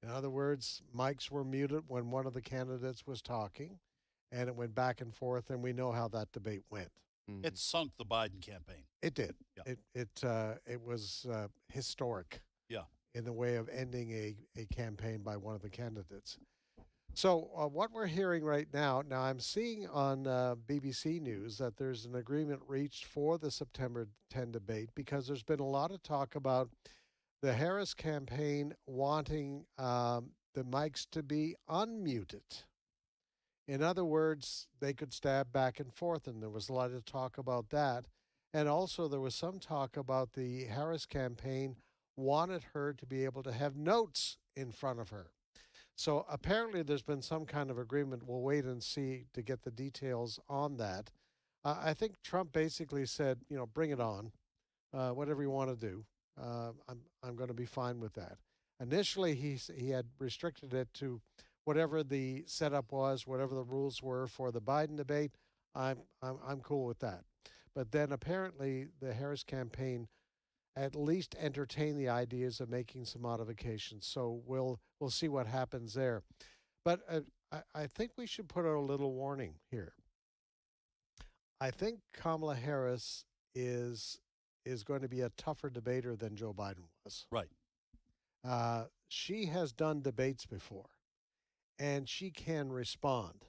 In other words, mics were muted when one of the candidates was talking, and it went back and forth, and we know how that debate went. It sunk the Biden campaign. It did. Yeah. It was historic. Yeah. In the way of ending a campaign by one of the candidates. So what we're hearing right now I'm seeing on BBC News that there's an agreement reached for the September 10 debate because there's been a lot of talk about the Harris campaign wanting the mics to be unmuted. In other words, they could stab back and forth, and there was a lot of talk about that. And also there was some talk about the Harris campaign wanted her to be able to have notes in front of her. So apparently there's been some kind of agreement. We'll wait and see to get the details on that. I think Trump basically said, bring it on, whatever you want to do. I'm going to be fine with that. Initially, he had restricted it to whatever the setup was, whatever the rules were for the Biden debate. I'm cool with that. But then apparently the Harris campaign at least entertain the ideas of making some modifications. So we'll see what happens there. But I think we should put out a little warning here. I think Kamala Harris is going to be a tougher debater than Joe Biden was. Right. She has done debates before, and she can respond.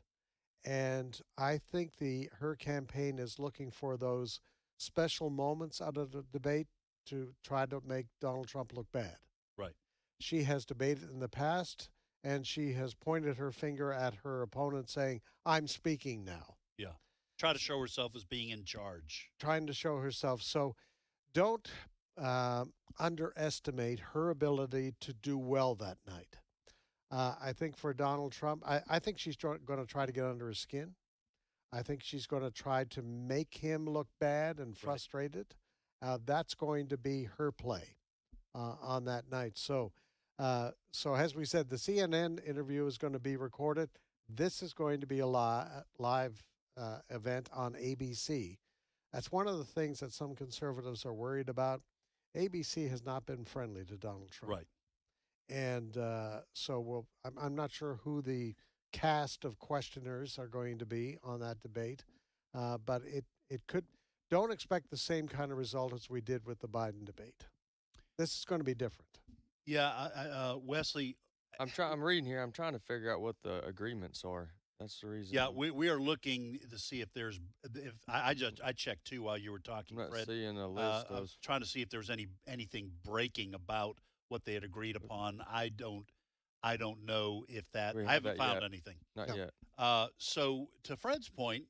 And I think her campaign is looking for those special moments out of the debate to try to make Donald Trump look bad. Right. She has debated in the past, and she has pointed her finger at her opponent saying, I'm speaking now. Yeah. Try to show herself as being in charge. Trying to show herself. So don't underestimate her ability to do well that night. I think for Donald Trump, I think she's going to try to get under his skin. I think she's going to try to make him look bad and frustrated. That's going to be her play on that night. So as we said, the CNN interview is going to be recorded. This is going to be a live event on ABC. That's one of the things that some conservatives are worried about. ABC has not been friendly to Donald Trump. Right. And so I'm not sure who the cast of questioners are going to be on that debate, but it could. Don't expect the same kind of result as we did with the Biden debate. This is going to be different. Yeah, Wesley. I'm reading here. I'm trying to figure out what the agreements are. That's the reason. Yeah, we are looking to see if there's. If I checked too while you were talking, I'm not Fred. seeing a list I was trying to see if there's anything breaking about what they had agreed upon. I don't know if that. I haven't found anything. Not yet. So to Fred's point,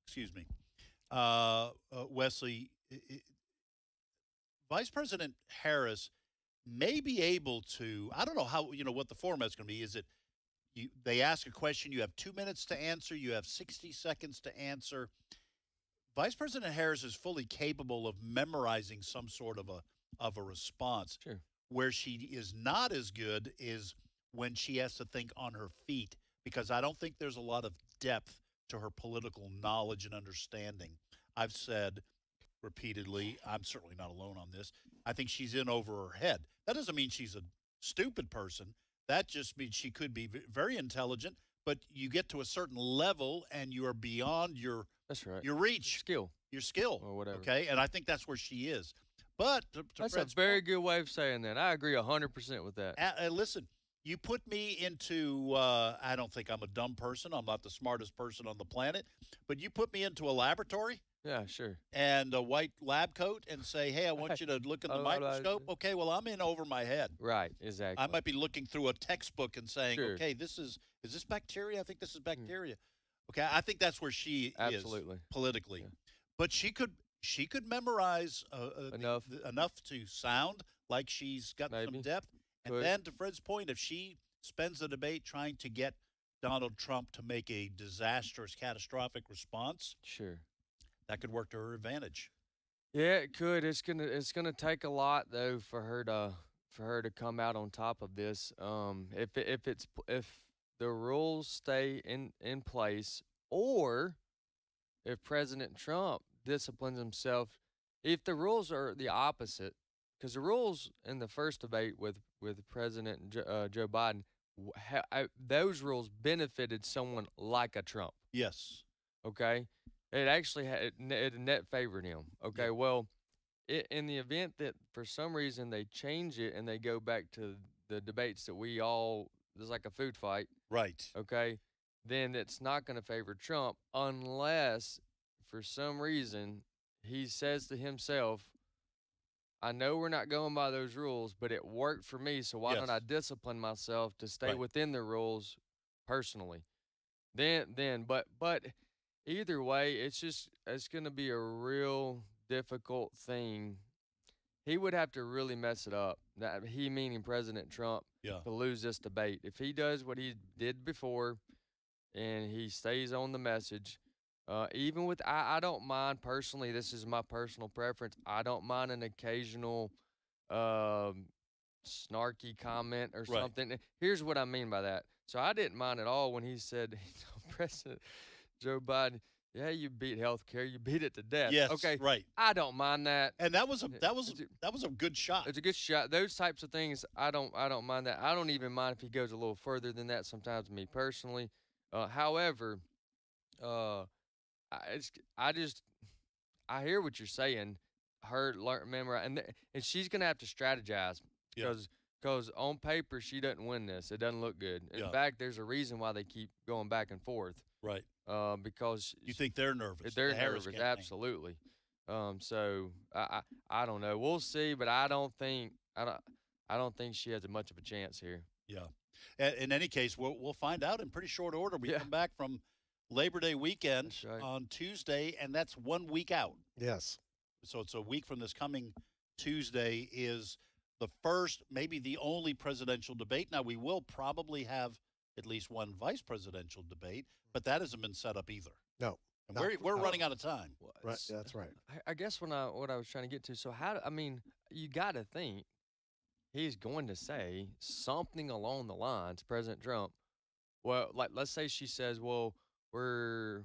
excuse me, Wesley, Vice President Harris may be able to. I don't know how what the format's going to be. Is it they ask a question, you have 2 minutes to answer, you have 60 seconds to answer. Vice President Harris is fully capable of memorizing some sort of a response. Sure. Where she is not as good is when she has to think on her feet, because I don't think there's a lot of depth to her political knowledge and understanding. I've said repeatedly, I'm certainly not alone on this, I think she's in over her head. That doesn't mean she's a stupid person. That just means she could be very intelligent, but you get to a certain level and you are beyond your That's right. your reach. Your skill. or whatever. Okay, and I think that's where she is. But to That's Fred's a very good way of saying that. I agree 100% with that. listen, you put me into, I don't think I'm a dumb person. I'm not the smartest person on the planet. But you put me into a laboratory Yeah, sure. and a white lab coat and say, hey, I want you to look in the microscope. Okay, well, I'm in over my head. Right, exactly. I might be looking through a textbook and saying, Sure. okay, is this bacteria? I think this is bacteria. Okay, I think that's where she Absolutely. is politically. But she could memorize enough to sound like she's got some depth. And then to Fred's point, if she spends the debate trying to get Donald Trump to make a disastrous, catastrophic response, Sure. that could work to her advantage. Yeah, it could. It's gonna take a lot though for her to come out on top of this. If the rules stay in place, or if President Trump disciplines himself, if the rules are the opposite, because the rules in the first debate with President Joe Biden, those rules benefited someone like a Trump. Yes. Okay. It actually it net favored him. Okay. Yeah. Well, in the event that for some reason they change it and they go back to the debates that there's like a food fight. Right. Okay. Then it's not going to favor Trump unless for some reason he says to himself, I know we're not going by those rules, but it worked for me, so why don't I discipline myself to stay within the rules personally? But either way, it's going to be a real difficult thing. He would have to really mess it up. That he meaning President Trump to lose this debate. If he does what he did before and he stays on the message, even with I don't mind personally, this is my personal preference, I don't mind an occasional snarky comment or something. Here's what I mean by that. So I didn't mind at all when he said, President Joe Biden, yeah, you beat healthcare, you beat it to death. Yes, okay, right. I don't mind that. And that was a good shot. It's a good shot. Those types of things, I don't mind that. I don't even mind if he goes a little further than that sometimes, me personally. However, I hear what you're saying. Remember, and she's gonna have to strategize because on paper she doesn't win this. It doesn't look good. In fact, there's a reason why they keep going back and forth. Right. Because you think they're nervous. They're nervous, absolutely. So I don't know. We'll see, but I don't think she has much of a chance here. Yeah. In any case, we'll find out in pretty short order. We come back from Labor Day weekend on Tuesday, and that's 1 week out. Yes. So it's a week from this coming Tuesday is the first, maybe the only presidential debate. Now, we will probably have at least one vice presidential debate, but that hasn't been set up either. No. And we're running out of time. Right. That's right. I guess what I was trying to get to, so you got to think he's going to say something along the lines, President Trump, well, like let's say she says, well, the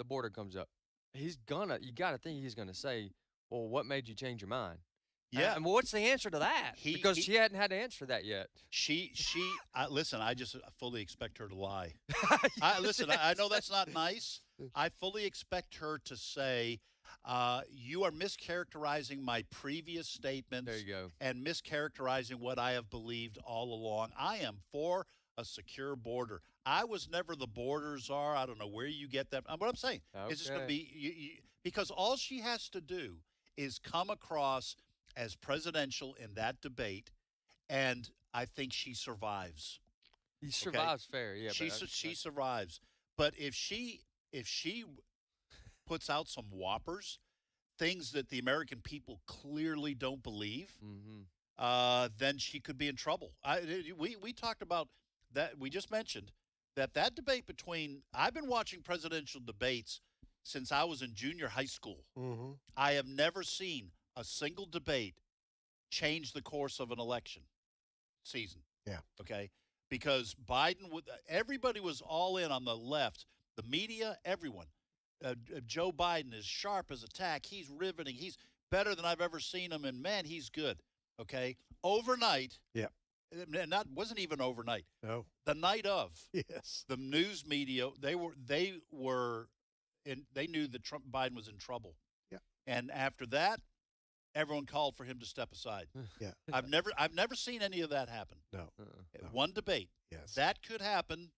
border comes up. You got to think he's going to say, well, what made you change your mind? Yeah. And what's the answer to that? Because she hadn't had to answer that yet. Listen, I just fully expect her to lie. Listen, I know that's not nice. I fully expect her to say, you are mischaracterizing my previous statements. There you go. And mischaracterizing what I have believed all along. I am for a secure border. I was never the border czar. I don't know where you get that. What I'm saying is it's going to be because all she has to do is come across as presidential in that debate, and I think she survives. He survives fair, yeah. She survives. But if she puts out some whoppers, things that the American people clearly don't believe, then she could be in trouble. We talked about that. We just mentioned that debate between. I've been watching presidential debates since I was in junior high school. I have never seen a single debate change the course of an election season. Yeah. Okay. Because everybody was all in on the left, the media, everyone. Joe Biden is sharp as a tack. He's riveting. He's better than I've ever seen him, and man, he's good. Okay. Overnight. Yeah. And that wasn't even overnight. No. The night of. Yes. The news media, they knew that Biden was in trouble. Yeah. And after that, everyone called for him to step aside. Yeah. I've never seen any of that happen. No. One debate. Yes. That could happen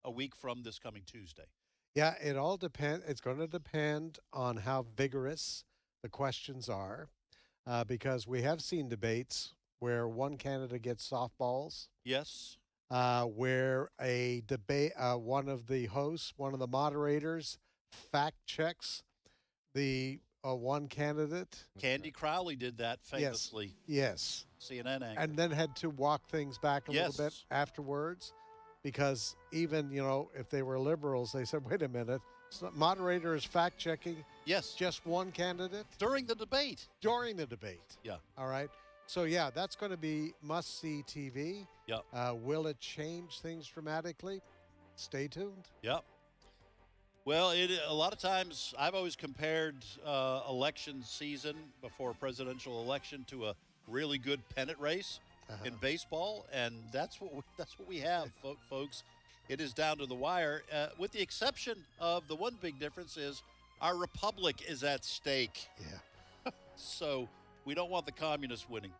a week from this coming Tuesday. Yeah, it all depends. It's going to depend on how vigorous the questions are, because we have seen debates where one candidate gets softballs. Yes. Where a debate, one of the hosts, one of the moderators, fact checks the one candidate. Candy Crowley did that famously. Yes. CNN anchor. And then had to walk things back a little bit afterwards, because even, if they were liberals, they said, wait a minute, moderator is fact checking. Yes. Just one candidate? During the debate. Yeah. All right. So, yeah, that's going to be must-see TV. Yep. Will it change things dramatically? Stay tuned. Yep. Well, a lot of times I've always compared election season before a presidential election to a really good pennant race in baseball, and that's what we have, folks. It is down to the wire, with the exception of the one big difference is our republic is at stake. Yeah. So we don't want the communists winning.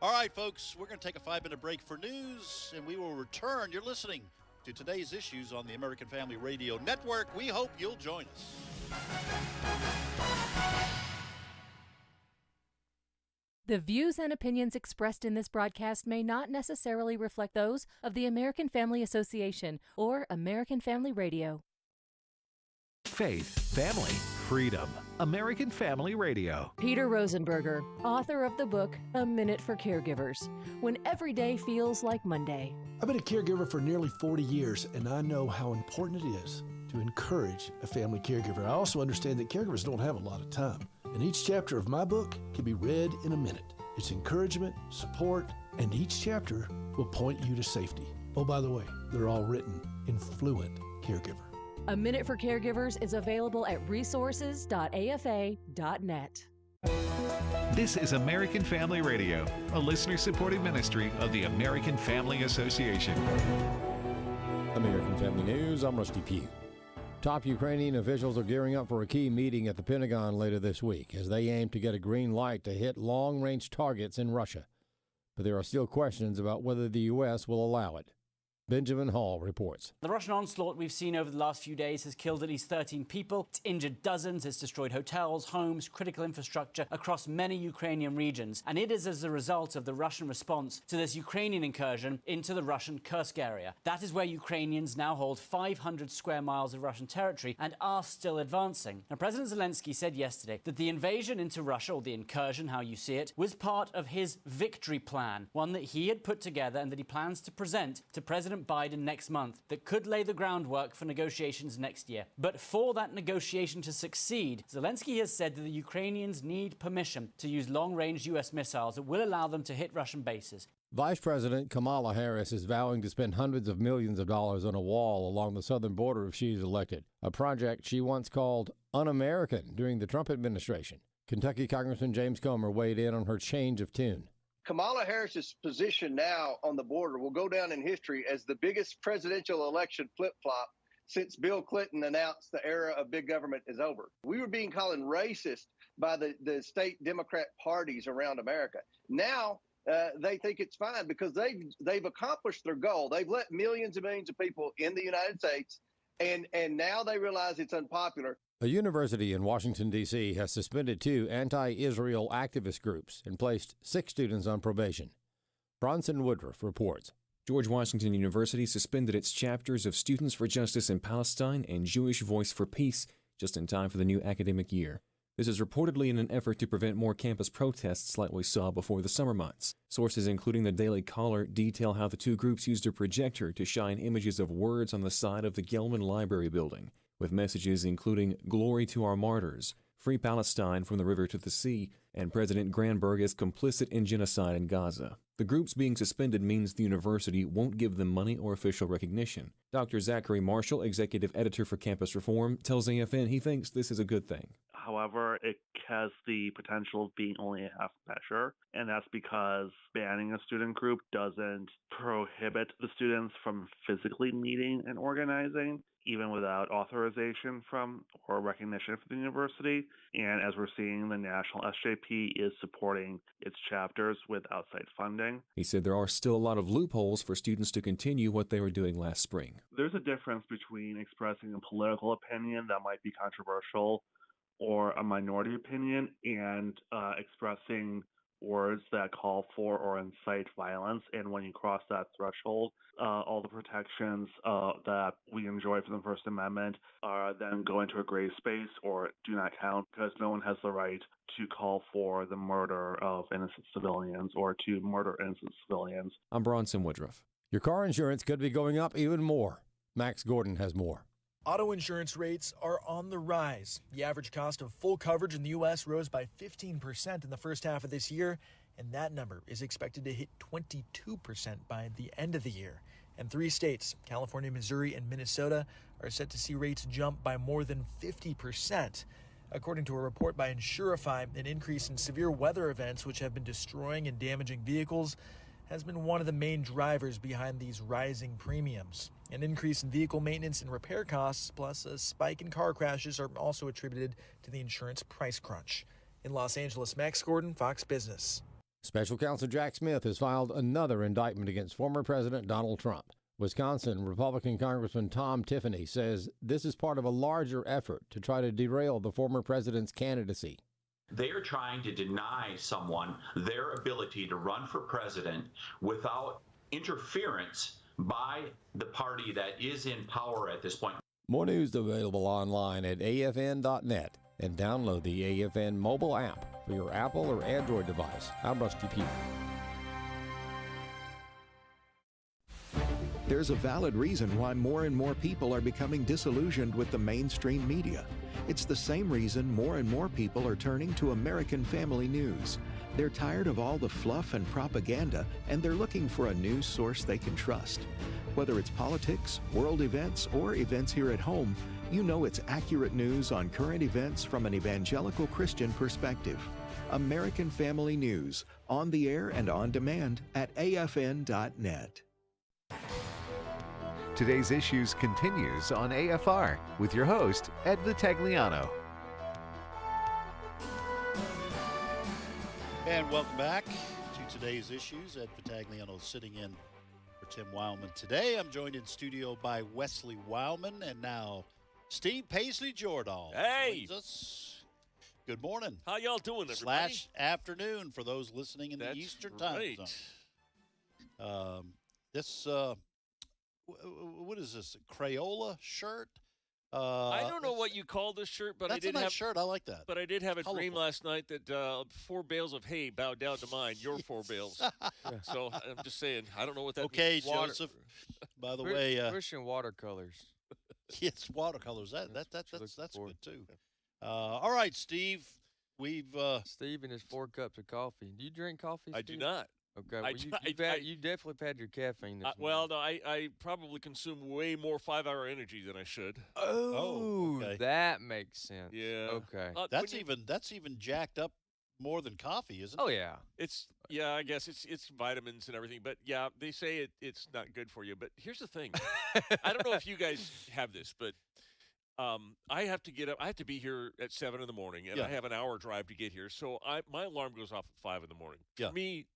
All right, folks, we're going to take a 5-minute break for news, and we will return. You're listening to Today's Issues on the American Family Radio Network. We hope you'll join us. The views and opinions expressed in this broadcast may not necessarily reflect those of the American Family Association or American Family Radio. Faith, family, freedom. American Family Radio. Peter Rosenberger, author of the book A Minute for Caregivers, When Every Day Feels Like Monday. I've been a caregiver for nearly 40 years, and I know how important it is to encourage a family caregiver. I also understand that caregivers don't have a lot of time, and each chapter of my book can be read in a minute. It's encouragement, support, and each chapter will point you to safety. Oh, by the way, they're all written in fluent caregiver. A Minute for Caregivers is available at resources.afa.net. This is American Family Radio, a listener-supported ministry of the American Family Association. American Family News, I'm Rusty Pugh. Top Ukrainian officials are gearing up for a key meeting at the Pentagon later this week as they aim to get a green light to hit long-range targets in Russia. But there are still questions about whether the U.S. will allow it. Benjamin Hall reports. The Russian onslaught we've seen over the last few days has killed at least 13 people. It's injured dozens. It's destroyed hotels, homes, critical infrastructure across many Ukrainian regions. And it is as a result of the Russian response to this Ukrainian incursion into the Russian Kursk area. That is where Ukrainians now hold 500 square miles of Russian territory and are still advancing. Now, President Zelensky said yesterday that the invasion into Russia, or the incursion, how you see it, was part of his victory plan, one that he had put together and that he plans to present to President Biden next month that could lay the groundwork for negotiations next year. But for that negotiation to succeed, Zelensky has said that the Ukrainians need permission to use long-range U.S. missiles that will allow them to hit Russian bases. Vice President Kamala Harris is vowing to spend hundreds of millions of dollars on a wall along the southern border if she is elected, a project she once called un-American during the Trump administration. Kentucky Congressman James Comer weighed in on her change of tune. Kamala Harris's position now on the border will go down in history as the biggest presidential election flip-flop since Bill Clinton announced the era of big government is over. We were being called racist by the state Democrat parties around America. Now they think it's fine because they've accomplished their goal. They've let millions and millions of people in the United States, and now they realize it's unpopular. A university in Washington, D.C. has suspended 2 anti-Israel activist groups and placed 6 students on probation. Bronson Woodruff reports. George Washington University suspended its chapters of Students for Justice in Palestine and Jewish Voice for Peace just in time for the new academic year. This is reportedly in an effort to prevent more campus protests like we saw before the summer months. Sources including the Daily Caller detail how the 2 groups used a projector to shine images of words on the side of the Gelman Library building, with messages including "Glory to our martyrs," "Free Palestine from the river to the sea," and President Granberg is complicit in genocide in Gaza. The groups being suspended means the university won't give them money or official recognition. Dr. Zachary Marshall, executive editor for Campus Reform, tells AFN he thinks this is a good thing. However, it has the potential of being only a half measure, and that's because banning a student group doesn't prohibit the students from physically meeting and organizing, even without authorization from or recognition from the university. And as we're seeing, the National SJP is supporting its chapters with outside funding. He said there are still a lot of loopholes for students to continue what they were doing last spring. There's a difference between expressing a political opinion that might be controversial or a minority opinion and expressing words that call for or incite violence. And when you cross that threshold, all the protections that we enjoy from the First Amendment then go into a gray space or do not count, because no one has the right to call for the murder of innocent civilians or to murder innocent civilians. I'm Bronson Woodruff. Your car insurance could be going up even more. Max Gordon has more. Auto insurance rates are on the rise. The average cost of full coverage in the U.S. rose by 15% in the first half of this year, and that number is expected to hit 22% by the end of the year. And 3 states, California, Missouri, and Minnesota, are set to see rates jump by more than 50%. According to a report by Insurify, an increase in severe weather events which have been destroying and damaging vehicles has been one of the main drivers behind these rising premiums. An increase in vehicle maintenance and repair costs, plus a spike in car crashes, are also attributed to the insurance price crunch. In Los Angeles, Max Gordon, Fox Business. Special Counsel Jack Smith has filed another indictment against former President Donald Trump. Wisconsin Republican Congressman Tom Tiffany says this is part of a larger effort to try to derail the former president's candidacy. They are trying to deny someone their ability to run for president without interference by the party that is in power at this point. More news available online at afn.net and download the AFN mobile app for your Apple or Android device. I'm Rusty Pugh. There's a valid reason why more and more people are becoming disillusioned with the mainstream media. It's the same reason more and more people are turning to American Family News. They're tired of all the fluff and propaganda, and they're looking for a news source they can trust. Whether it's politics, world events, or events here at home, you know it's accurate news on current events from an evangelical Christian perspective. American Family News, on the air and on demand at afn.net. Today's Issues continues on AFR with your host, Ed Vitagliano. And welcome back to Today's Issues. Ed Vitagliano sitting in for Tim Wildman today. I'm joined in studio by Wesley Wildman and now Steve Paisley-Jordan. Hey! Joins us. Good morning. How y'all doing, everybody? / afternoon for those listening in the Eastern time zone. What is this? A Crayola shirt? I don't know what you call this shirt, but I did have have shirt. I like that. But I did have a dream Colorful. last night that 4 bales of hay bowed down to mine. Your 4 bales. So I'm just saying, I don't know what that means. Okay, Joseph. By the way, Christian watercolors. it's watercolors. That's good too. All right, Steve. We've Steve and his 4 cups of coffee. Do you drink coffee, Steve? I do not. Okay. Well, you definitely have had your caffeine this well, no, I probably consume way more 5-hour energy than I should. Oh, okay. that makes sense. Yeah. Okay. That's even jacked up more than coffee, isn't it? Oh yeah. I guess it's vitamins and everything, but yeah, they say it's not good for you. But here's the thing. I don't know if you guys have this, but I have to get up. I have to be here at 7 in the morning, and I have an hour drive to get here. So my alarm goes off at 5 in the morning. Yeah. For me,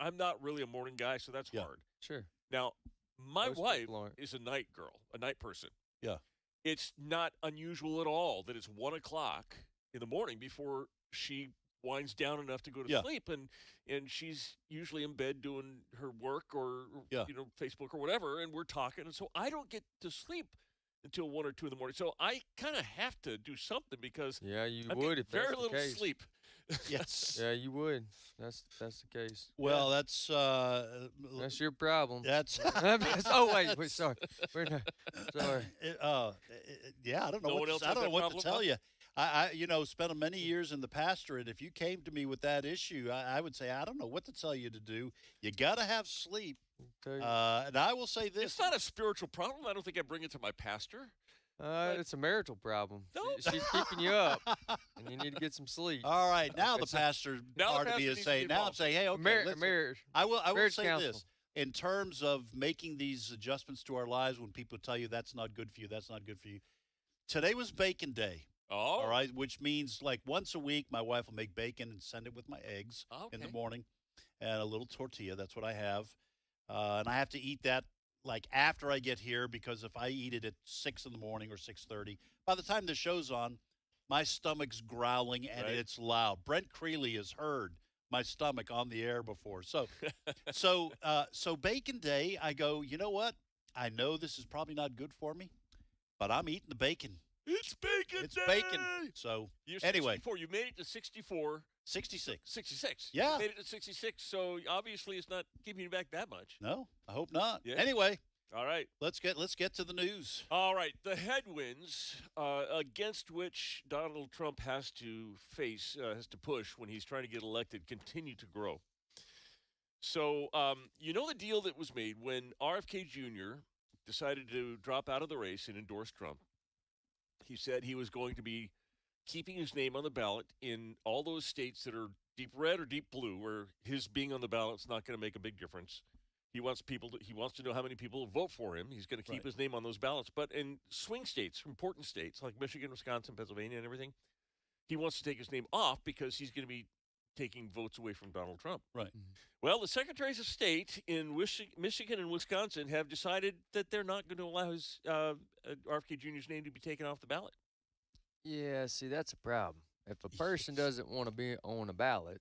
I'm not really a morning guy, so that's hard. Sure. Now, my Most wife people aren't. is a night girl, a night person. Yeah. It's not unusual at all that it's 1 o'clock in the morning before she winds down enough to go to sleep, and she's usually in bed doing her work or Facebook or whatever, and we're talking, and so I don't get to sleep until 1 or 2 in the morning. So I kind of have to do something because you I'm would getting if that's very the little case. sleep. Yes. Yeah, you would. That's the case. Well, that's your problem. That's oh wait, sorry. We're not, sorry. Yeah, I don't know what to tell you. I spent many years in the pastorate. If you came to me with that issue, I would say I don't know what to tell you to do. You got to have sleep. Okay. And I will say this: it's not a spiritual problem. I don't think I bring it to my pastor. It's a marital problem. No. She's keeping you up, and you need to get some sleep. All right, now the pastor part of me is saying, now I'm saying, hey, okay, listen, I will say this. In terms of making these adjustments to our lives when people tell you that's not good for you, that's not good for you. Today was bacon day. Oh. All right, which means like once a week, my wife will make bacon and send it with my eggs in the morning and a little tortilla. That's what I have. And I have to eat that like after I get here because if I eat it at 6 in the morning or 6:30, by the time the show's on, my stomach's growling and it's loud. Brent Creeley has heard my stomach on the air before. So bacon day, I go, you know what? I know this is probably not good for me, but I'm eating the bacon. It's bacon It's day! bacon. So, anyway. 64. You made it to 64. 66. 66. Yeah. You made it to 66, so obviously it's not keeping you back that much. No, I hope not. Yeah. Anyway. All right. Let's get to the news. All right. The headwinds against which Donald Trump has to push when he's trying to get elected continue to grow. So, the deal that was made when RFK Jr. decided to drop out of the race and endorse Trump. He said he was going to be keeping his name on the ballot in all those states that are deep red or deep blue, where his being on the ballot is not going to make a big difference. He wants to know how many people vote for him. He's going to keep his name on those ballots. But in swing states, important states like Michigan, Wisconsin, Pennsylvania, and everything, he wants to take his name off because he's going to be taking votes away from Donald Trump. Right. Mm-hmm. Well, the secretaries of state in Michigan and Wisconsin have decided that they're not going to allow his RFK Jr.'s name to be taken off the ballot. Yeah, see, that's a problem. If a person doesn't want to be on a ballot,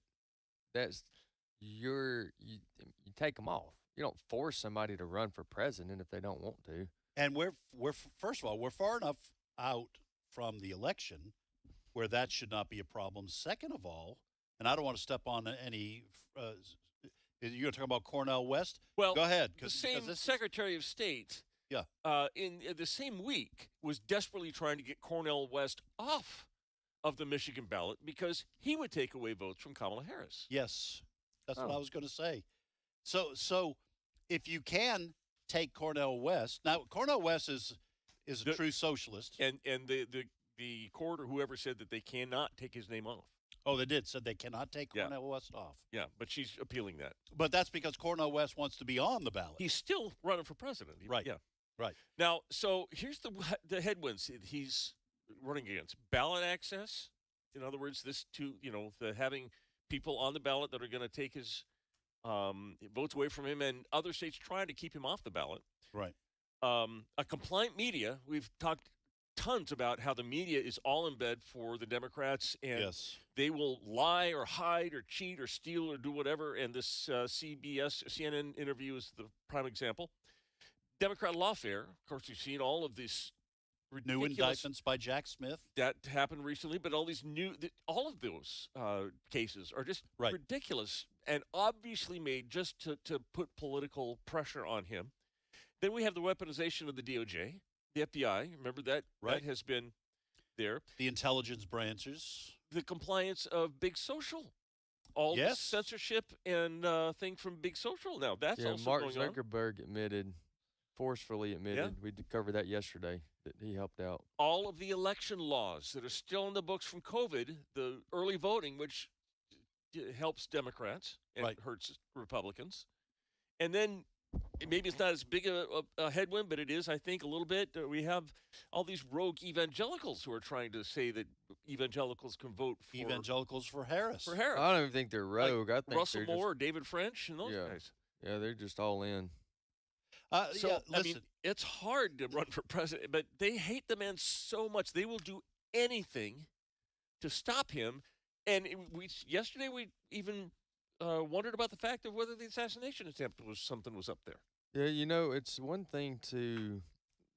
you take them off. You don't force somebody to run for president if they don't want to. And we're first of all, we're far enough out from the election where that should not be a problem. Second of all, and I don't want to step on any. You're going to talk about Cornel West? Well, go ahead. The same Secretary of State, in the same week, was desperately trying to get Cornel West off of the Michigan ballot because he would take away votes from Kamala Harris. Yes, that's what I was going to say. So if you can take Cornel West, now Cornel West is a true socialist, and the court or whoever said that they cannot take his name off. Oh, they did. Said they cannot take Cornel West off. Yeah, but she's appealing that. But that's because Cornel West wants to be on the ballot. He's still running for president. Right. Yeah. Right. Now, so here's the headwinds he's running against. Ballot access. In other words, the having people on the ballot that are going to take his votes away from him, and other states trying to keep him off the ballot. Right. A compliant media. We've talked tons about how the media is all in bed for the Democrats, and they will lie or hide or cheat or steal or do whatever. And this CNN interview is the prime example. Democrat lawfare, of course, you've seen all of these new indictments by Jack Smith. That happened recently, but all of those cases are just ridiculous and obviously made just to put political pressure on him. Then we have the weaponization of the DOJ. The FBI, remember that? Right. That has been there. The intelligence branches. The compliance of big social all the Yes. censorship and thing from Big Social now. That's Yeah, also Mark going on. Zuckerberg forcefully admitted, we covered that yesterday, that he helped out. All of the election laws that are still in the books from COVID, the early voting, which helps Democrats and hurts Republicans. And then maybe it's not as big a headwind, but it is, I think, a little bit. We have all these rogue evangelicals who are trying to say that evangelicals can vote for Evangelicals for Harris. For Harris. I don't even think they're rogue. I think Russell they're Moore, just, David French, and those guys. Yeah, they're just all in. So, yeah, I mean, listen. it's hard to run for president, but they hate the man so much they will do anything to stop him. And yesterday we even wondered about the fact of whether the assassination attempt was up there. Yeah, you know, it's one thing to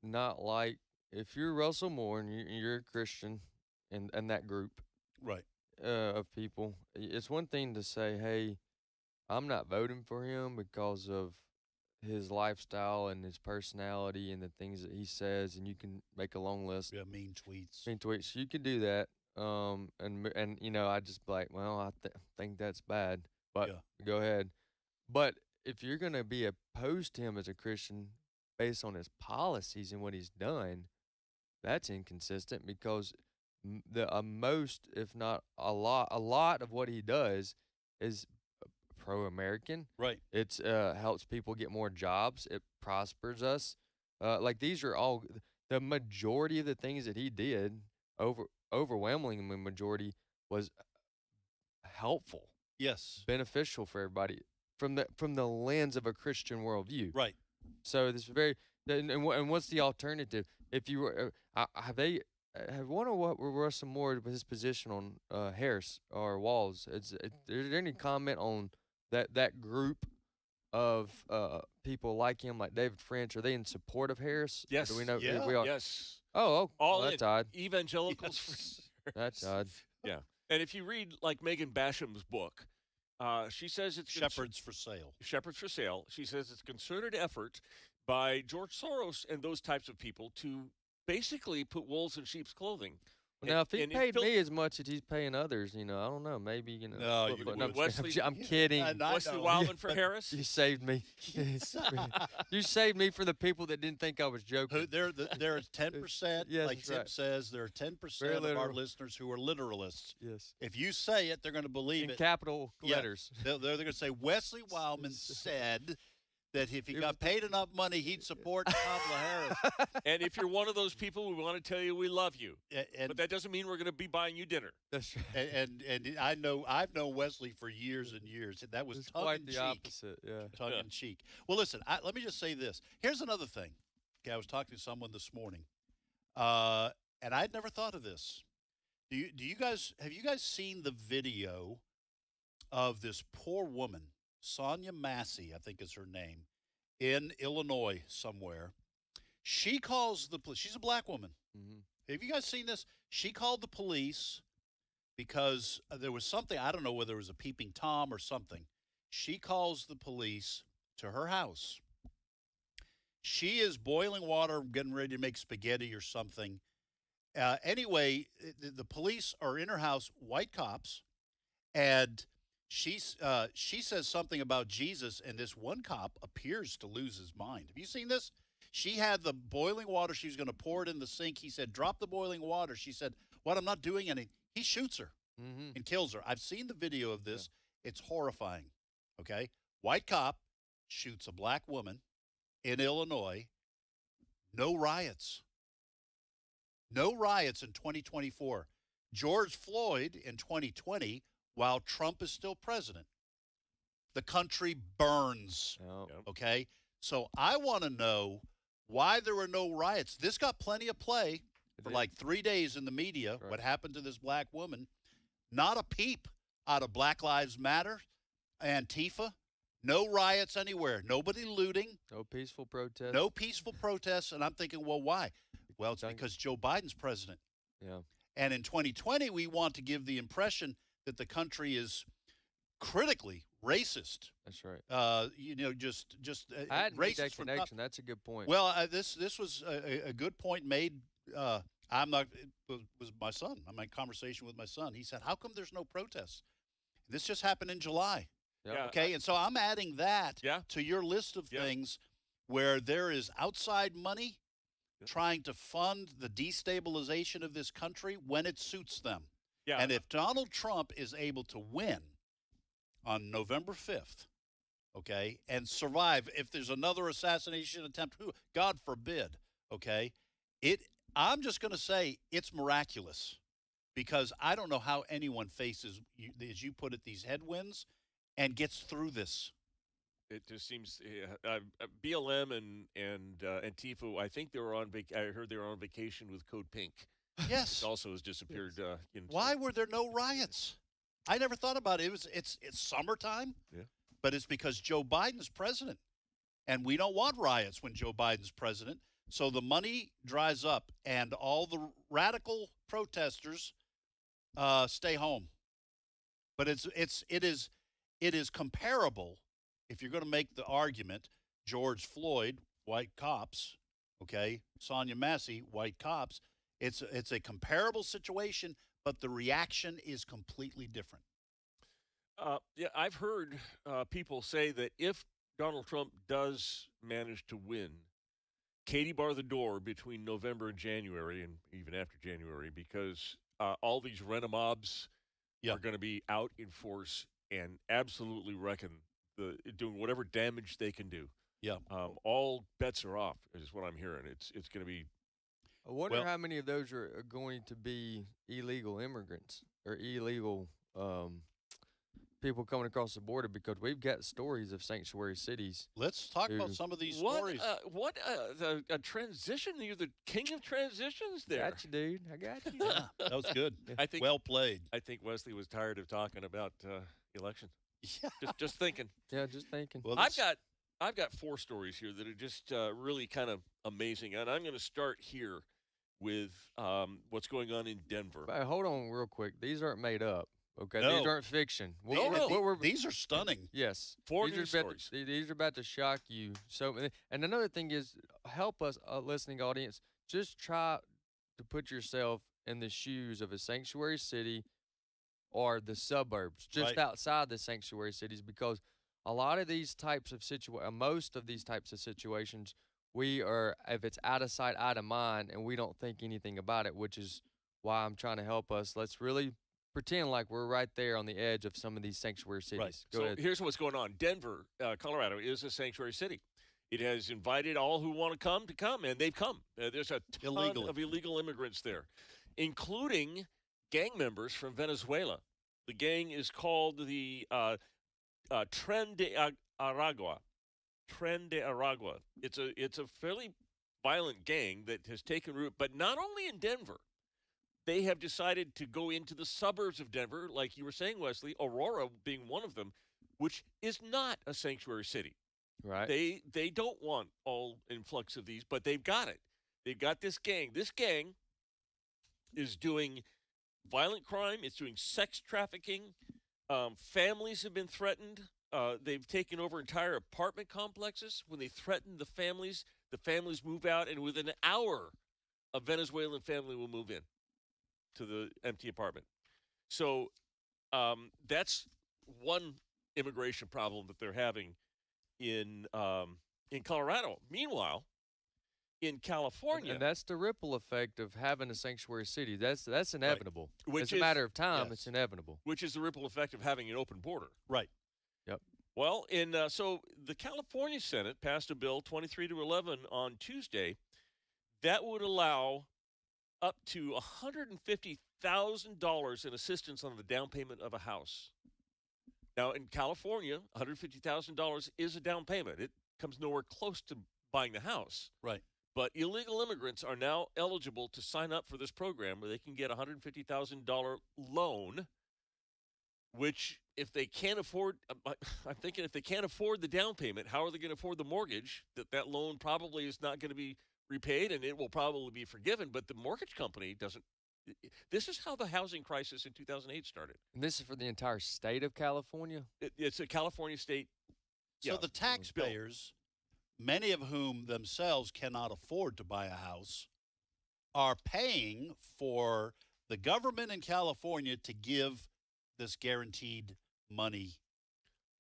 not like, if you're Russell Moore and you're a Christian and that group right of people, it's one thing to say, hey, I'm not voting for him because of his lifestyle and his personality and the things that he says, and you can make a long list. Yeah, mean tweets. Mean tweets. You can do that. And you know, I just be like, well, I think that's bad, but go ahead. But if you're going to be opposed to him as a Christian based on his policies and what he's done, that's inconsistent, because most, if not a lot of what he does is pro-American. Right. It's helps people get more jobs. It prospers us. Like, these are all the majority of the things that he did. Overwhelming majority was helpful. Yes. Beneficial for everybody from the lens of a Christian worldview. Right. So this is very and what's the alternative? If you were have wondered what were Russell Moore with his position on Harris or Walls? Is there any comment on that group of people like him, like David French? Are they in support of Harris? Yes. Do we know? Yeah. We are. Yes. Oh, all that's in. odd. Evangelicals. For That's odd. Yeah. And if you read like Megan Basham's book, she says it's Shepherds for Sale. Shepherds for Sale. She says it's a concerted effort by George Soros and those types of people to basically put wolves in sheep's clothing. Now, if he paid me as much as he's paying others, you know, I don't know. Maybe, you know. No, I'm kidding. Wesley Wildman for Harris. You saved me. You saved me from the people that didn't think I was joking. There are 10%, Yes, like that's Tim right. says, there are 10% Very of our literal. listeners who are literalists. Yes. If you say it, they're going to believe In it. capital Yeah. letters. They're going to say, Wesley Wildman said that if he got paid enough money, he'd support Kamala Harris. And if you're one of those people, we want to tell you we love you. And but that doesn't mean we're going to be buying you dinner. That's right. And I've known Wesley for years and years. And that was It's tongue quite in the cheek. opposite, yeah. Tongue in cheek. Well, listen, let me just say this. Here's another thing. Okay, I was talking to someone this morning, and I'd never thought of this. Have you guys seen the video of this poor woman, Sonia Massey, I think is her name, in Illinois somewhere? She calls the police. She's a black woman. Mm-hmm. Have you guys seen this? She called the police because there was something, I don't know whether it was a peeping Tom or something. She calls the police to her house. She is boiling water, getting ready to make spaghetti or something. Anyway, the police are in her house, white cops, and she says something about Jesus, and this one cop appears to lose his mind. Have you seen this? She had the boiling water. She was going to pour it in the sink. He said, drop the boiling water. She said, what? I'm not doing anything. He shoots her and kills her. I've seen the video of this. Yeah. It's horrifying. Okay. White cop shoots a black woman in Illinois. No riots. No riots in 2024. George Floyd in 2020, while Trump is still president. The country burns. Okay. So I want to know why there were no riots. This got plenty of play for like 3 days in the media. Right. What happened to this black woman? Not a peep out of Black Lives Matter, Antifa. No riots anywhere. Nobody looting. No peaceful protests. No peaceful protests. And I'm thinking, well, why? Well, it's because Joe Biden's president. Yeah. And in 2020, we want to give the impression that the country is critically racist. That's right. Just I hadn't made that racist connection. That's a good point. Well, this was a good point made. It was my son. I'm in conversation with my son. He said, "How come there's no protests?" This just happened in July. Yeah. Okay, and so I'm adding that to your list of things where there is outside money trying to fund the destabilization of this country when it suits them. Yeah. And if Donald Trump is able to win on November 5th, okay, and survive, if there's another assassination attempt, God forbid, okay, I'm just going to say it's miraculous, because I don't know how anyone faces, as you put it, these headwinds and gets through this. It just seems BLM and Antifa. I think they were on. I heard they were on vacation with Code Pink. Yes, which also has disappeared. Why were there no riots? I never thought about it. It's summertime. Yeah, but it's because Joe Biden's president, and we don't want riots when Joe Biden's president. So the money dries up, and all the radical protesters stay home. But it is comparable. If you're going to make the argument, George Floyd, white cops, okay, Sonia Massey, white cops, it's a comparable situation, but the reaction is completely different. Yeah, I've heard people say that if Donald Trump does manage to win, Katie bar the door between November and January, and even after January, because all these rent-a-mobs are going to be out in force and absolutely wrecking doing whatever damage they can do. Yeah. All bets are off, is what I'm hearing. It's going to be. I wonder how many of those are going to be illegal immigrants or illegal people coming across the border, because we've got stories of sanctuary cities. Let's talk about some of these stories. What a transition! You're the king of transitions there. Got you, dude. I got you. Yeah, that was good. I think well played. I think Wesley was tired of talking about election. Yeah. Just thinking. Yeah, just thinking. Well, I've got 4 stories here that are just really kind of amazing, and I'm going to start here with what's going on in Denver. But hold on real quick. These aren't made up. Okay, No. These aren't fiction. These are stunning. Yes, 4 these news are stories. These are about to shock you. So, and another thing is, help us, listening audience. Just try to put yourself in the shoes of a sanctuary city or the suburbs, just outside the sanctuary cities, because a lot of these types of most of these types of situations, if it's out of sight, out of mind, and we don't think anything about it, which is why I'm trying to help us. Let's really pretend like we're right there on the edge of some of these sanctuary cities. Right. Go so ahead. Here's what's going on. Denver, Colorado, is a sanctuary city. It has invited all who want to come, and they've come. There's a ton of illegal immigrants there, including gang members from Venezuela. The gang is called the Tren de Aragua. Tren de Aragua. It's a fairly violent gang that has taken root, but not only in Denver. They have decided to go into the suburbs of Denver, like you were saying, Wesley, Aurora being one of them, which is not a sanctuary city. Right. They don't want all influx of these, but they've got it. They've got this gang. This gang is doing violent crime. It's doing sex trafficking. Families have been threatened. They've taken over entire apartment complexes. When they threaten the families move out, and within an hour, a Venezuelan family will move in to the empty apartment. So that's one immigration problem that they're having in Colorado. Meanwhile, in California, and that's the ripple effect of having a sanctuary city. That's inevitable. Which it's a matter of time. It's inevitable. Which is the ripple effect of having an open border. Right. Yep. Well, so the California Senate passed a bill 23-11 on Tuesday that would allow up to $150,000 in assistance on the down payment of a house. Now, in California, $150,000 is a down payment. It comes nowhere close to buying the house. Right. But illegal immigrants are now eligible to sign up for this program where they can get a $150,000 loan, which if they can't afford, I'm thinking if they can't afford the down payment, how are they going to afford the mortgage? That loan probably is not going to be repaid, and it will probably be forgiven, but the mortgage company doesn't. This is how the housing crisis in 2008 started. And this is for the entire state of California? It's a California state. So the taxpayers, many of whom themselves cannot afford to buy a house, are paying for the government in California to give this guaranteed money,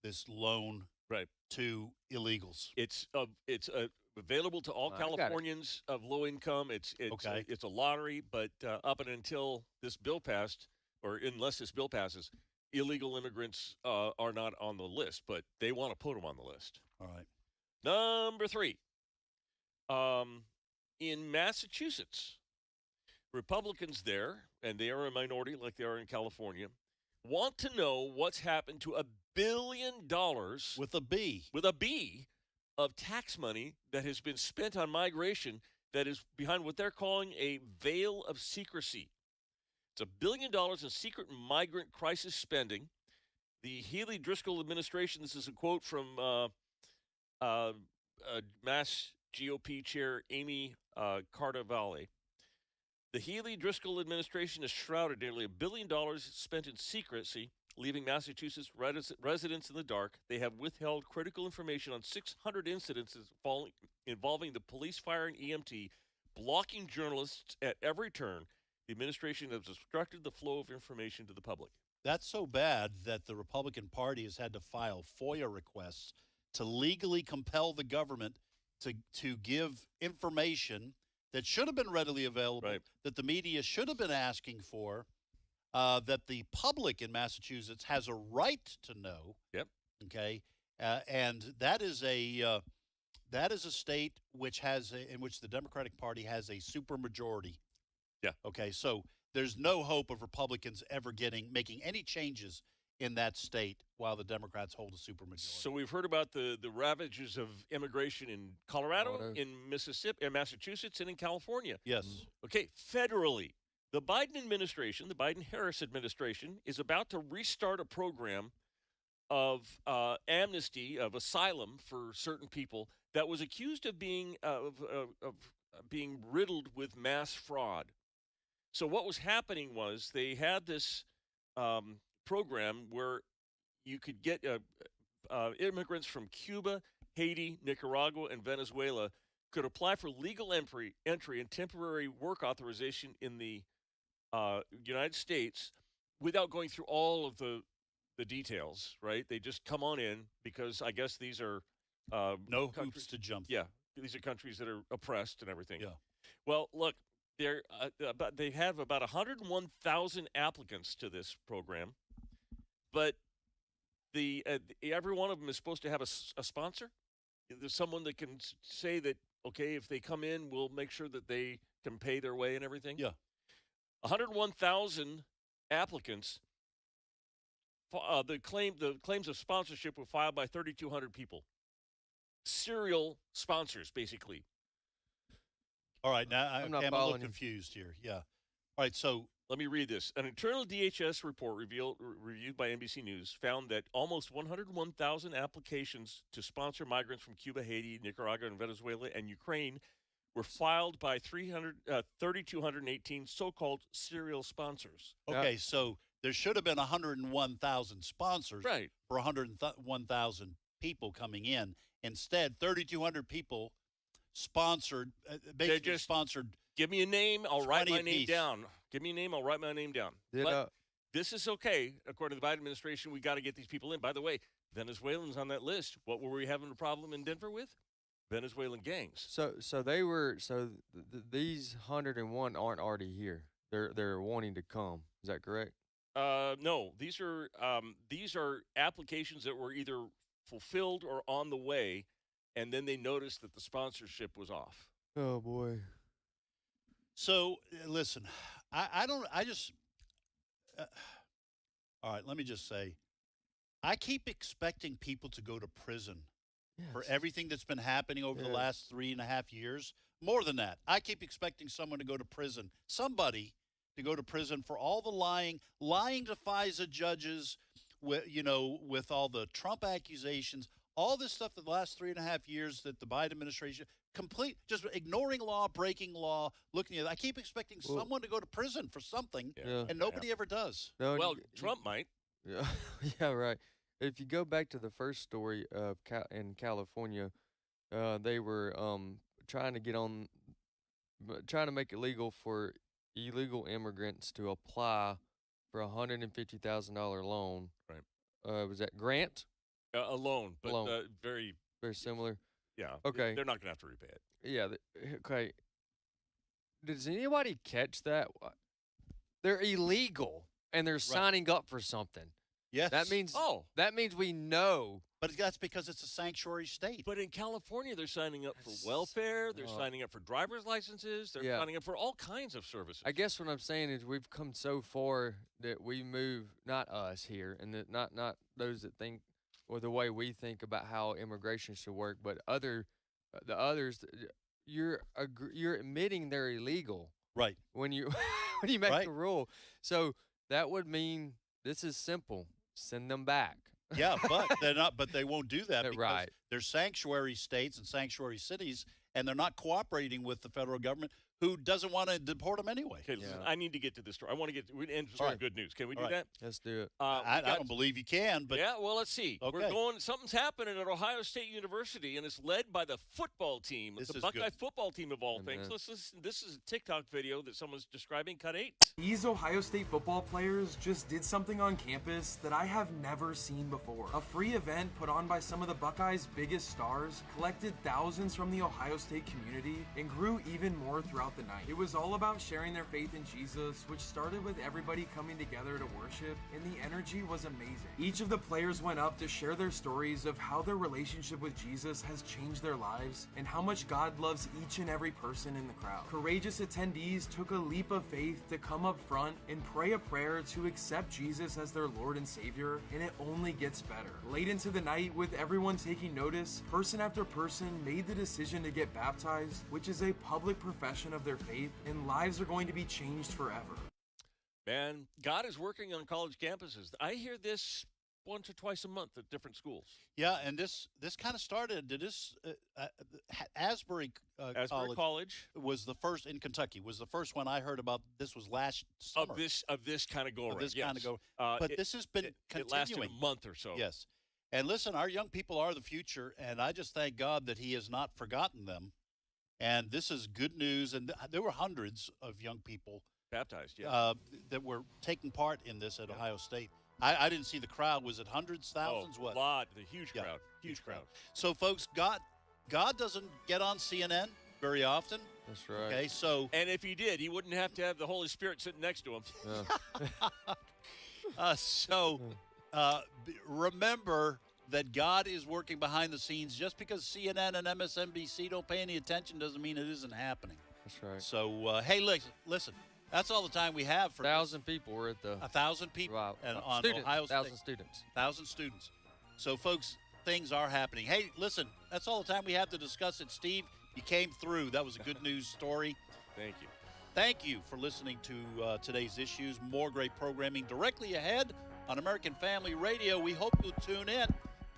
this loan, right, to illegals? It's available to all I got it. Californians of low income. It's Okay. it's a lottery, but up and until this bill passed, or unless this bill passes, illegal immigrants are not on the list, but they want to put them on the list. All right. Number 3, in Massachusetts, Republicans there, and they are a minority like they are in California, want to know what's happened to $1 billion with a B of tax money that has been spent on migration that is behind what they're calling a veil of secrecy. It's $1 billion in secret migrant crisis spending. The Healy Driscoll administration, this is a quote from Mass GOP Chair Amy Cardavale. The Healy Driscoll administration has shrouded nearly $1 billion spent in secrecy, leaving Massachusetts residents in the dark. They have withheld critical information on 600 incidences involving the police, fire, and EMT, blocking journalists at every turn. The administration has obstructed the flow of information to the public. That's so bad that the Republican Party has had to file FOIA requests to legally compel the government to give information that should have been readily available, that the media should have been asking for, that the public in Massachusetts has a right to know. Yep. Okay, and that is a state which in which the Democratic Party has a supermajority. Yeah. Okay, so there's no hope of Republicans ever making any changes in that state while the Democrats hold a supermajority. So we've heard about the ravages of immigration in Colorado, in Mississippi, in Massachusetts, and in California. Yes. Okay, federally, the Biden administration, the Biden-Harris administration, is about to restart a program of amnesty, of asylum for certain people that was accused of being being riddled with mass fraud. So what was happening was they had this program where you could get immigrants from Cuba, Haiti, Nicaragua, and Venezuela could apply for legal entry and temporary work authorization in the United States without going through all of the details, right? They just come on in because I guess these are no hoops to jump through. Yeah, these are countries that are oppressed and everything. Yeah. Well, look, they have about 101,000 applicants to this program, but every one of them is supposed to have a sponsor. There's someone that can say that, okay, if they come in, we'll make sure that they can pay their way and everything. Yeah. 101,000 applicants. The claims of sponsorship were filed by 3,200 people. Serial sponsors, basically. All right, now I'm a little following you. confused here. Yeah. All right, so let me read this. An internal DHS report reviewed by NBC News found that almost 101,000 applications to sponsor migrants from Cuba, Haiti, Nicaragua, and Venezuela and Ukraine were filed by 3,218 so-called serial sponsors. Okay, so there should have been 101,000 sponsors for 101,000 people coming in. Instead, 3,200 people sponsored, basically sponsored. Give me a name, I'll write my name apiece. down. Give me a name, I'll write my name down. But this is okay. According to the Biden administration, we got to get these people in. By the way, Venezuelans on that list. What were we having a problem in Denver with? Venezuelan gangs. These 101 aren't already here. They're wanting to come. Is that correct? No, these are applications that were either fulfilled or on the way, and then they noticed that the sponsorship was off. Oh boy. So listen, all right, let me just say, I keep expecting people to go to prison for everything that's been happening over the last 3.5 years. More than that, I keep expecting someone to go to prison, somebody to go to prison for all the lying to FISA judges, with all the Trump accusations, all this stuff the last 3.5 years that the Biden administration just ignoring law, breaking law, looking at it. I keep expecting someone to go to prison for something, and nobody ever does. No, well, Trump might. Yeah, yeah, right. If you go back to the first story of in California, they were trying to make it legal for illegal immigrants to apply for $150,000 loan, was that Grant? Alone, but Alone. very similar. Yeah. Okay. They're not going to have to repay it. Yeah. Okay. Does anybody catch that? They're illegal and they're signing up for something. Yes. That means we know. But that's because it's a sanctuary state. But in California, they're signing up for welfare. They're signing up for driver's licenses. They're signing up for all kinds of services. I guess what I'm saying is we've come so far that we move, not us here, and that not those that think or the way we think about how immigration should work, but the others. You're admitting they're illegal, right? When you when you make the rule, so that would mean this is simple: send them back. Yeah, but they're not. But they won't do that because Right. they're sanctuary states and sanctuary cities, and they're not cooperating with the federal government, who doesn't want to deport them anyway. Okay, listen, I need to get to this story. I want to get we end with some good news. Can we do that? Let's do it. I don't believe you can, but yeah. Well, let's see. Okay. We're going. Something's happening at Ohio State University, and it's led by the football team, This the is Buckeye good. football team of all things. Let's listen. This is a TikTok video that someone's describing. Cut 8. These Ohio State football players just did something on campus that I have never seen before. A free event put on by some of the Buckeyes' biggest stars collected thousands from the Ohio State community and grew even more throughout the night. It was all about sharing their faith in Jesus, which started with everybody coming together to worship, and the energy was amazing. Each of the players went up to share their stories of how their relationship with Jesus has changed their lives and how much God loves each and every person in the crowd. Courageous attendees took a leap of faith to come up front and pray a prayer to accept Jesus as their Lord and Savior, and it only gets better. Late into the night, with everyone taking notice, person after person made the decision to get baptized, which is a public profession of their faith, and lives are going to be changed forever. Man, God is working on college campuses. I hear this once or twice a month at different schools. Yeah, and this kind of started. Asbury College was the first in Kentucky. Was the first one I heard about. This was last summer. Of this kind of go around. This kind of go. But this has been continuing. It lasted a month or so. Yes, and listen, our young people are the future, and I just thank God that He has not forgotten them. And this is good news. And there were hundreds of young people baptized, that were taking part in this at Ohio State. I didn't see the crowd. Was it hundreds, thousands? A lot. The huge crowd. Huge crowd. So, folks, God doesn't get on CNN very often. That's right. Okay, so and if He did, He wouldn't have to have the Holy Spirit sitting next to Him. Remember that God is working behind the scenes. Just because CNN and MSNBC don't pay any attention doesn't mean it isn't happening. That's right. So, hey, listen. That's all the time we have for 1,000 people. We're at the 1,000 people and on students, Ohio State. 1,000 students. 1,000 students. So, folks, things are happening. Hey, listen, that's all the time we have to discuss it. Steve, you came through. That was a good news story. Thank you. Thank you for listening to today's issues. More great programming directly ahead on American Family Radio. We hope you'll tune in.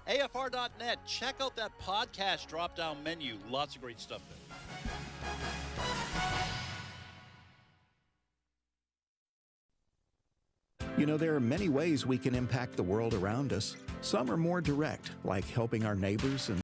AFR.net. Check out that podcast drop-down menu. Lots of great stuff there. You know, there are many ways we can impact the world around us. Some are more direct, like helping our neighbors and